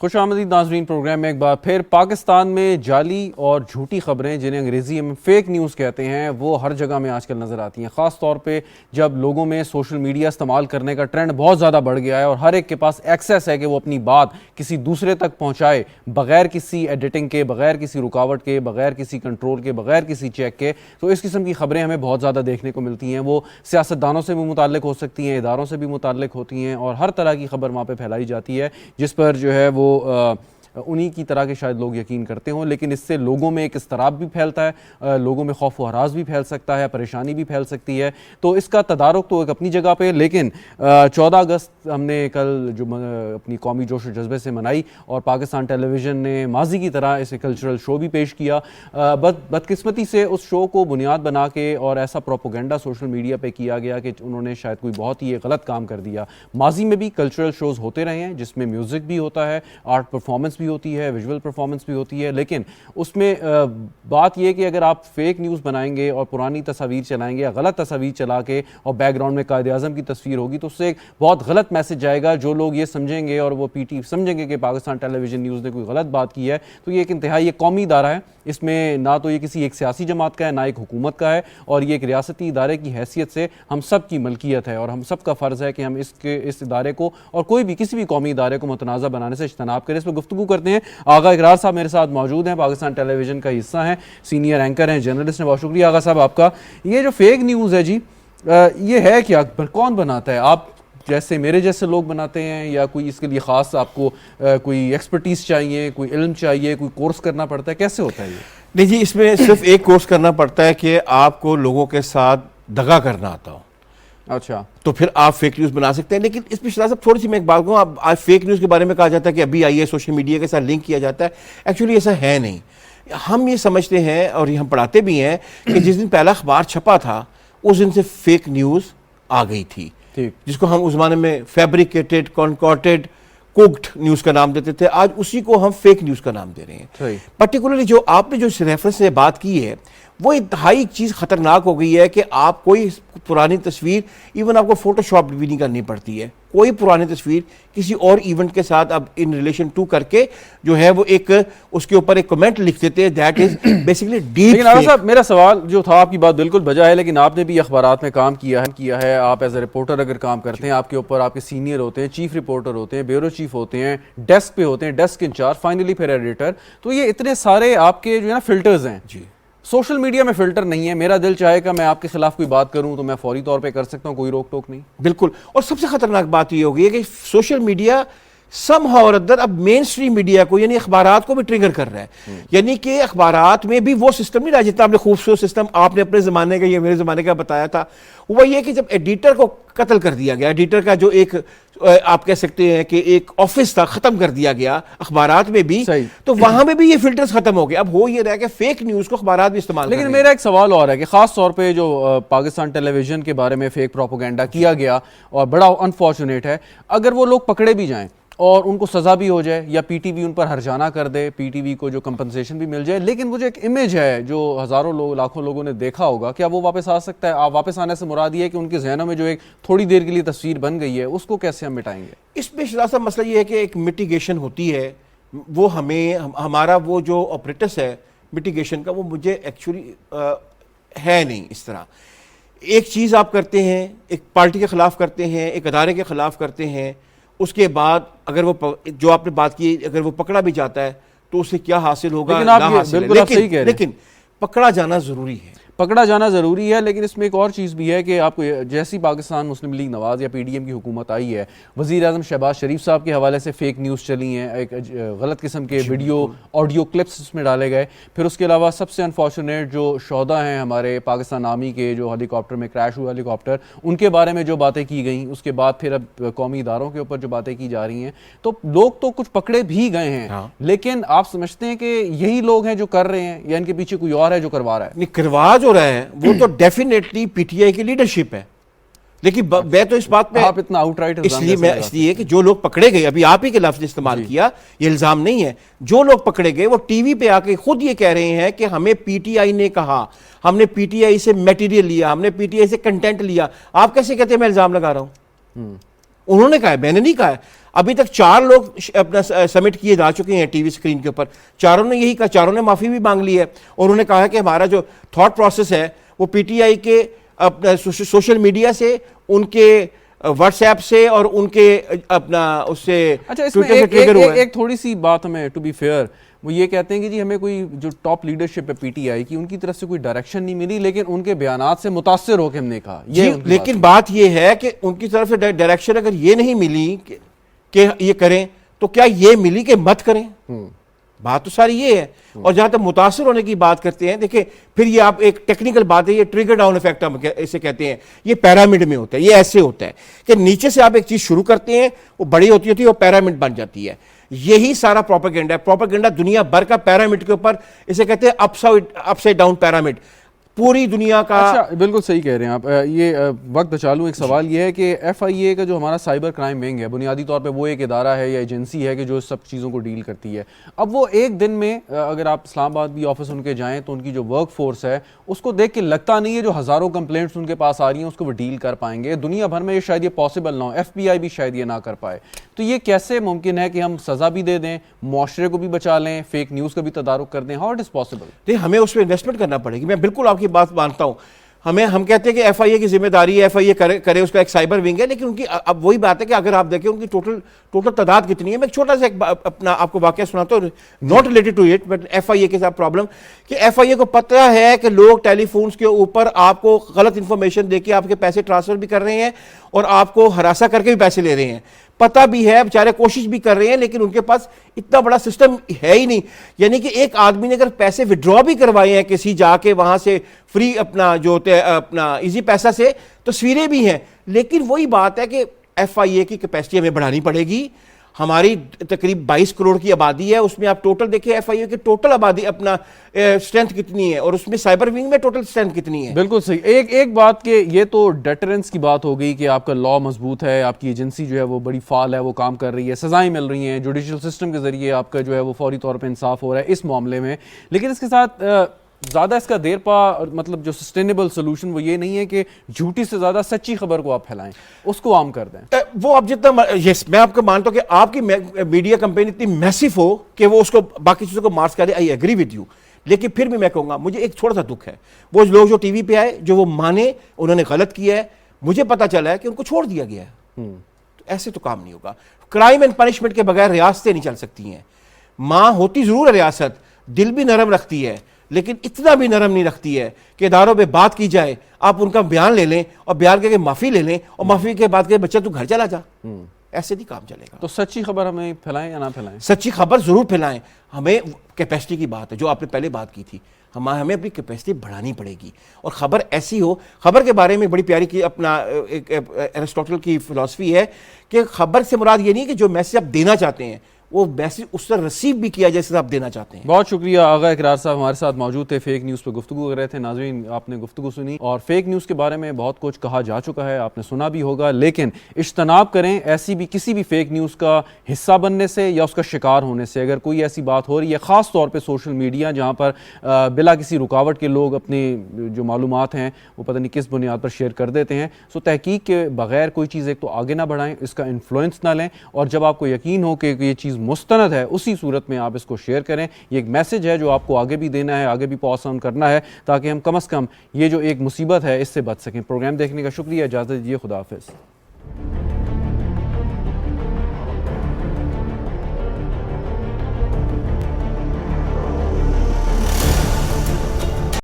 खुश आमदीद नाज़रीन, प्रोग्राम में एक बार फिर। पाकिस्तान में जाली और झूठी खबरें, जिन्हें अंग्रेज़ी में फेक न्यूज़ कहते हैं, वो हर जगह में आजकल नज़र आती हैं। ख़ास तौर पे जब लोगों में सोशल मीडिया इस्तेमाल करने का ट्रेंड बहुत ज़्यादा बढ़ गया है और हर एक के पास एक्सेस है कि वो अपनी बात किसी दूसरे तक पहुँचाए बग़ैर किसी एडिटिंग के, बग़ैर किसी रुकावट के, बग़ैर किसी कंट्रोल के, बग़ैर किसी चेक के। तो इस किस्म की खबरें हमें बहुत ज़्यादा देखने को मिलती हैं। वो सियासतदानों से भी मुताल्लिक हो सकती हैं, इदारों से भी मुताल्लिक होती हैं, और हर तरह की खबर वहाँ पर फैलाई जाती है जिस पर जो है वो उन्हीं की तरह के शायद लोग यकीन करते हों। लेकिन इससे लोगों में एक इस्तराब भी फैलता है, लोगों में खौफ व हरास भी फैल सकता है, परेशानी भी फैल सकती है। तो इसका तदारुक तो एक अपनी जगह पे, लेकिन 14 अगस्त हमने कल जो अपनी कौमी जोश और जज्बे से मनाई, और पाकिस्तान टेलीविज़न ने माजी की तरह इसे कल्चरल शो भी पेश किया। बदकिस्मती से उस शो को बुनियाद बना के और ऐसा प्रोपोगेंडा सोशल मीडिया पे किया गया कि उन्होंने शायद कोई बहुत ही गलत काम कर दिया। माजी में भी कल्चरल शोज़ होते रहे हैं जिसमें म्यूज़िक भी होता है, आर्ट परफॉर्मेंस भी होती है, विजुअल परफॉर्मेंस भी होती है, लेकिन उसमें बात यह कि अगर आप फेक न्यूज़ बनाएंगे और पुरानी तस्वीर चलाएंगे या गलत तस्वीर चला के और बैकग्राउंड में कायदे आज़म की तस्वीर होगी, तो उससे एक बहुत गलत मैसेज जाएगा। जो लोग ये समझेंगे और वो पीटी समझेंगे कि पाकिस्तान टेलीविज़न न्यूज़ ने कोई गलत बात की है, तो ये एक इंतहाई एक कौमी इदारा है। इसमें ना तो ये किसी एक सियासी जमात का है, ना एक हुकूमत का है, और ये एक रियासती इदारे की हैसियत से हम सब की मलकियत है, और हम सब का फ़र्ज़ है कि हम इस इदारे को और कोई भी किसी भी कौमी इदारे को मुतनाज़ा बनाने से इज्तनाब करें। इस पर गुफ्तगू करते हैं। आगा इकरार साहब मेरे साथ मौजूद हैं, पाकिस्तान टेलीविज़न का हिस्सा हैं, सीनियर एंकर हैं, जर्नलिस्ट हैं। बहुत शुक्रिया आगा साहब आपका। ये जो फेक न्यूज़ है जी, ये है क्या, कौन बनाता है? आप जैसे मेरे जैसे लोग बनाते हैं, या कोई इसके लिए ख़ास आपको कोई एक्सपर्टीज़ चाहिए, कोई इल्म चाहिए, कोई कोर्स करना पड़ता है, कैसे होता है ये? नहीं जी, इसमें सिर्फ एक कोर्स करना पड़ता है कि आपको लोगों के साथ दगा करना आता हो। अच्छा, तो फिर आप फेक न्यूज़ बना सकते हैं। लेकिन इसमें शाह साहब थोड़ी सी मैं एक बात कहूँ, अब आज फेक न्यूज़ के बारे में कहा जाता है कि अभी आई है, सोशल मीडिया के साथ लिंक किया जाता है। एक्चुअली ऐसा है नहीं। हम ये समझते हैं और ये हम पढ़ाते भी हैं कि जिस दिन पहला अखबार छपा था उस दिन से फेक न्यूज़ आ गई थी, जिसको हम उस ज़माने में फैब्रिकेटेड, कॉन्कॉर्टेड, कुक्ड न्यूज़ का नाम देते थे। आज उसी को हम फेक न्यूज़ का नाम दे रहे हैं। पर्टिकुलरली जो आपने जो रेफरेंस से बात की है, वो इंतहाई चीज़ ख़तरनाक हो गई है कि आप कोई पुरानी तस्वीर, इवन आपको फोटोशॉप भी नहीं करनी पड़ती है, कोई पुरानी तस्वीर किसी और इवेंट के साथ अब इन रिलेशन टू करके जो है वो एक उसके ऊपर एक कमेंट लिख देते हैं, दैट इज बेसिकली डीप। लेकिन आगा साहब, मेरा सवाल जो था, आपकी बात बिल्कुल बजा है, लेकिन आपने भी अखबारात में काम किया है। आप एज ए रिपोर्टर अगर काम करते हैं, आपके ऊपर आपके सीनियर होते हैं, चीफ रिपोर्टर होते हैं, ब्यूरो चीफ होते हैं, डेस्क पे होते हैं, डेस्क इंचार्ज, फाइनली फिर एडिटर। तो ये इतने सारे आपके जो है ना फिल्टर्स हैं जी। सोशल मीडिया में फिल्टर नहीं है। मेरा दिल चाहेगा मैं आपके खिलाफ कोई बात करूं तो मैं फौरी तौर पे कर सकता हूं, कोई रोक टोक नहीं। बिल्कुल। और सबसे खतरनाक बात ये होगी कि सोशल मीडिया समहाउ और अदर अब मेन स्ट्रीम मीडिया को, यानी अखबारात को भी ट्रिगर कर रहा है। यानी कि अखबारात में भी वो सिस्टम नहीं रहा जितना आपने खूबसूरत सिस्टम आपने अपने ज़माने का या मेरे ज़माने का बताया था। वो ये कि जब एडिटर को कत्ल कर दिया गया, एडिटर का जो एक आप कह सकते हैं कि एक ऑफिस था, खत्म कर दिया गया अखबारात में भी, तो वहां में भी ये फिल्टर्स खत्म हो गए। अब हो ये रहा है कि फेक न्यूज़ को अखबारात भी इस्तेमाल। लेकिन मेरा एक सवाल और है कि खास तौर पे जो पाकिस्तान टेलीविजन के बारे में फेक प्रोपोगेंडा किया गया और बड़ा अनफॉर्चुनेट है, अगर वो लोग पकड़े भी जाएं और उनको सज़ा भी हो जाए या पीटीवी उन पर हर्जाना कर दे, पीटीवी को जो कंपनसेशन भी मिल जाए, लेकिन वो जो एक इमेज है जो हज़ारों लोग, लाखों लोगों ने देखा होगा, क्या वो वापस आ सकता है? आप वापस आने से मुराद ये है कि उनके जहनों में जो एक थोड़ी देर के लिए तस्वीर बन गई है, उसको कैसे हम मिटाएंगे? इसमें शाह मसला ये है कि एक मिटिगेशन होती है, वो हमें हमारा वो जो ऑपरेटस है मिटिगेशन का, वो मुझे एक्चुअली है नहीं इस तरह। एक चीज़ आप करते हैं, एक पार्टी के ख़िलाफ़ करते हैं, एक अदारे के ख़िलाफ़ करते हैं, उसके बाद अगर वो जो आपने बात की, अगर वो पकड़ा भी जाता है तो उसे क्या हासिल होगा, ना हासिल है। लेकिन पकड़ा जाना जरूरी है। पकड़ा जाना ज़रूरी है, लेकिन इसमें एक और चीज़ भी है कि आपको जैसी पाकिस्तान मुस्लिम लीग नवाज़ या PDM की हुकूमत आई है, वज़ीर आज़म शहबाज शरीफ साहब के हवाले से फेक न्यूज़ चली हैं, एक गलत किस्म के वीडियो ऑडियो क्लिप्स उसमें डाले गए। फिर उसके अलावा सबसे अनफॉर्चुनेट जो शोहदा हैं हमारे पाकिस्तान आर्मी के, जो हेलीकॉप्टर में क्रैश हुआ हेलीकॉप्टर, उनके बारे में जो बातें की गई, उसके बाद फिर अब कौमी इदारों के ऊपर जो बातें की जा रही हैं, तो लोग तो कुछ पकड़े भी गए हैं। हाँ। लेकिन आप समझते हैं कि यही लोग हैं जो कर रहे हैं या इनके पीछे कोई और है जो करवा रहा है? नहीं, करवा जो रहे हैं वो तो डेफिनेटली PTI की लीडरशिप है, लेकिन मैं तो इस बात पे आप इतना आउटराइट इसलिए कि जो लोग पकड़े गए, अभी आप ही के लफ्ज इस्तेमाल किया, ये इल्जाम नहीं है, जो लोग पकड़े गए वो टीवी पे आके खुद ये कह रहे हैं कि हमें PTI ने कहा, हमने PTI से मटेरियल लिया, हमने PTI से कंटेंट लिया। आप कैसे कहते हैं मैं इल्जाम लगा रहा हूं? उन्होंने कहा है, मैंने नहीं कहा है। अभी तक 4 लोग अपना सबमिट किए जा चुके हैं टीवी स्क्रीन के ऊपर, चारों ने यही कहा, चारों ने माफी भी मांग ली है और उन्होंने कहा है कि हमारा जो थॉट प्रोसेस है वो PTI के अपना सोशल मीडिया से, उनके व्हाट्सएप से और उनके अपना उससे, अच्छा इसमें एक थोड़ी सी बात हमें टू बी फेयर, वो ये कहते हैं कि जी हमें कोई जो टॉप लीडरशिप है PTI की, उनकी तरफ से कोई डायरेक्शन नहीं मिली, लेकिन उनके बयानात से मुतासिर होकर हमने कहा ये। लेकिन बात ये है कि उनकी तरफ से डायरेक्शन अगर ये नहीं मिली कि ये करें, तो क्या ये मिली कि मत करें? बात तो सारी ये है। और जहां तक मुतासिर होने की बात करते हैं, देखिए फिर ये आप एक टेक्निकल बात है, ये ट्रिगर डाउन इफेक्ट हम इसे कहते हैं, ये पिरामिड में होता है। ये ऐसे होता है कि नीचे से आप एक चीज शुरू करते हैं, वो बड़ी होती है, वो पिरामिड बन जाती है। यही सारा प्रोपेगेंडा है। प्रोपेगेंडा दुनिया भर का पिरामिड के ऊपर, इसे कहते हैं अपसाइड डाउन पिरामिड, पूरी दुनिया का। अच्छा, बिल्कुल सही कह रहे हैं आप। ये वक्त चालू एक सवाल ये है कि FIA का जो हमारा साइबर क्राइम विंग है, बुनियादी तौर पे वो एक इदारा है या एजेंसी है कि जो सब चीज़ों को डील करती है। अब वो एक दिन में अगर आप इस्लामाबाद भी ऑफिस उनके जाएं तो उनकी जो वर्क फोर्स है उसको देख के लगता नहीं है जो हज़ारों कंप्लेंट्स उनके पास आ रही हैं उसको वो डील कर पाएंगे। दुनिया भर में ये शायद ये पॉसिबल ना हो, FBI भी शायद ये ना कर पाए। तो ये कैसे मुमकिन है कि हम सज़ा भी दे दें, मुआशरे को भी बचा लें, फेक न्यूज़ का भी तदारुक कर दें? How it is possible? नहीं, हमें उस पर इन्वेस्टमेंट करना पड़ेगी। मैं बिल्कुल आपकी बात मानता हूं। हम कहते हैं कि FIA की जिम्मेदारी है, FIA करे, उसका एक साइबर विंग है, लेकिन उनकी अब वही बात है कि अगर आप देखें उनकी टोटल तादाद कितनी है। मैं एक छोटा सा अपना आपको वाकया सुनाता हूँ, not related to it but FIA के साथ प्रॉब्लम, कि FIA को पता है कि लोग टेलीफोन्स के ऊपर आपको गलत इंफॉर्मेशन देके आपके पैसे ट्रांसफर भी कर रहे हैं और आपको हरासा करके भी पैसे ले रहे हैं। पता भी है, बेचारे कोशिश भी कर रहे हैं, लेकिन उनके पास इतना बड़ा सिस्टम है ही नहीं। यानी कि एक आदमी ने अगर पैसे विड्रॉ भी करवाए हैं किसी जाके वहां से फ्री, अपना जो होते हैं अपना इजी पैसा से, तस्वीरें भी हैं, लेकिन वही बात है कि FIA की कैपेसिटी हमें बढ़ानी पड़ेगी। हमारी तकरीब 22 करोड़ की आबादी है, उसमें आप टोटल देखिए FIA की टोटल आबादी अपना स्ट्रेंथ कितनी है और उसमें साइबर विंग में टोटल स्ट्रेंथ कितनी है। बिल्कुल सही। एक बात के ये तो डेटरेंस की बात हो गई कि आपका लॉ मजबूत है, आपकी एजेंसी जो है वो बड़ी फाल है, वो काम कर रही है, सजाएं मिल रही हैं, जुडिशल सिस्टम के जरिए आपका जो है वो फौरी तौर पर इंसाफ हो रहा है इस मामले में। लेकिन इसके साथ ज़्यादा इसका देर पा मतलब जो सस्टेनेबल सोल्यूशन वो ये नहीं है कि झूठी से ज़्यादा सच्ची खबर को आप फैलाएं, उसको आम कर दें। वो अब जितना यस, मैं आपको मानता हूं कि आपकी मीडिया कंपेनी इतनी मैसिव हो कि वो उसको बाकी चीज़ों को मार्च करे, आई एग्री विद यू, लेकिन फिर भी मैं कहूँगा मुझे एक थोड़ा सा दुख है, वो लोग जो टीवी पे आए, जो वो माने उन्होंने गलत किया है, मुझे पता चला है कि उनको छोड़ दिया गया है। तो ऐसे तो काम नहीं होगा। क्राइम एंड पनिशमेंट के बगैर रियासतें नहीं चल सकती हैं। माँ होती ज़रूर है रियासत, दिल भी नरम रखती है, लेकिन इतना भी नरम नहीं रखती है कि इदारों पे बात की जाए, आप उनका बयान ले लें और बयान करके माफ़ी ले लें और माफ़ी के बाद के बच्चा तू घर चला जा। ऐसे नहीं काम चलेगा। तो सच्ची खबर हमें फैलाएं या ना फैलाएं? सच्ची खबर जरूर फैलाएं। हमें कैपेसिटी की बात है जो आपने पहले बात की थी, हमें अपनी कैपेसिटी बढ़ानी पड़ेगी और खबर ऐसी हो। खबर के बारे में बड़ी प्यारी की अपना एक एरिस्टोटल की फिलॉसफी है कि खबर से मुराद ये नहीं कि जो मैसेज आप देना चाहते हैं वो मैसेज उससे रिसीव भी किया जैसे आप देना चाहते हैं। बहुत शुक्रिया। आगा इकरार साहब हमारे साथ मौजूद थे, फेक न्यूज़ पर गुफ्तगू कर रहे थे। नाज़रीन, आपने गुफ्तगू सुनी और फेक न्यूज़ के बारे में बहुत कुछ कहा जा चुका है, आपने सुना भी होगा, लेकिन इज्तनाब करें ऐसी भी किसी भी फेक न्यूज़ का हिस्सा बनने से या उसका शिकार होने से। अगर कोई ऐसी बात हो रही है, ख़ास तौर पर सोशल मीडिया जहाँ पर बिला किसी रुकावट के लोग अपनी जो मालूमात हैं वो पता नहीं किस बुनियाद पर शेयर कर देते हैं, सो तहकीक के बगैर कोई चीज़ एक तो आगे ना बढ़ाएं, इसका इन्फ्लुएंस ना लें, और जब आपको यकीन हो कि ये चीज़ मुस्तनद है उसी सूरत में आप इसको शेयर करें। ये एक मैसेज है जो आपको आगे भी देना है, आगे भी पास ऑन करना है, ताकि हम कम से कम ये जो एक मुसीबत है इससे बच सकें। प्रोग्राम देखने का शुक्रिया, इजाज़त दीजिए, खुदा हाफिज़।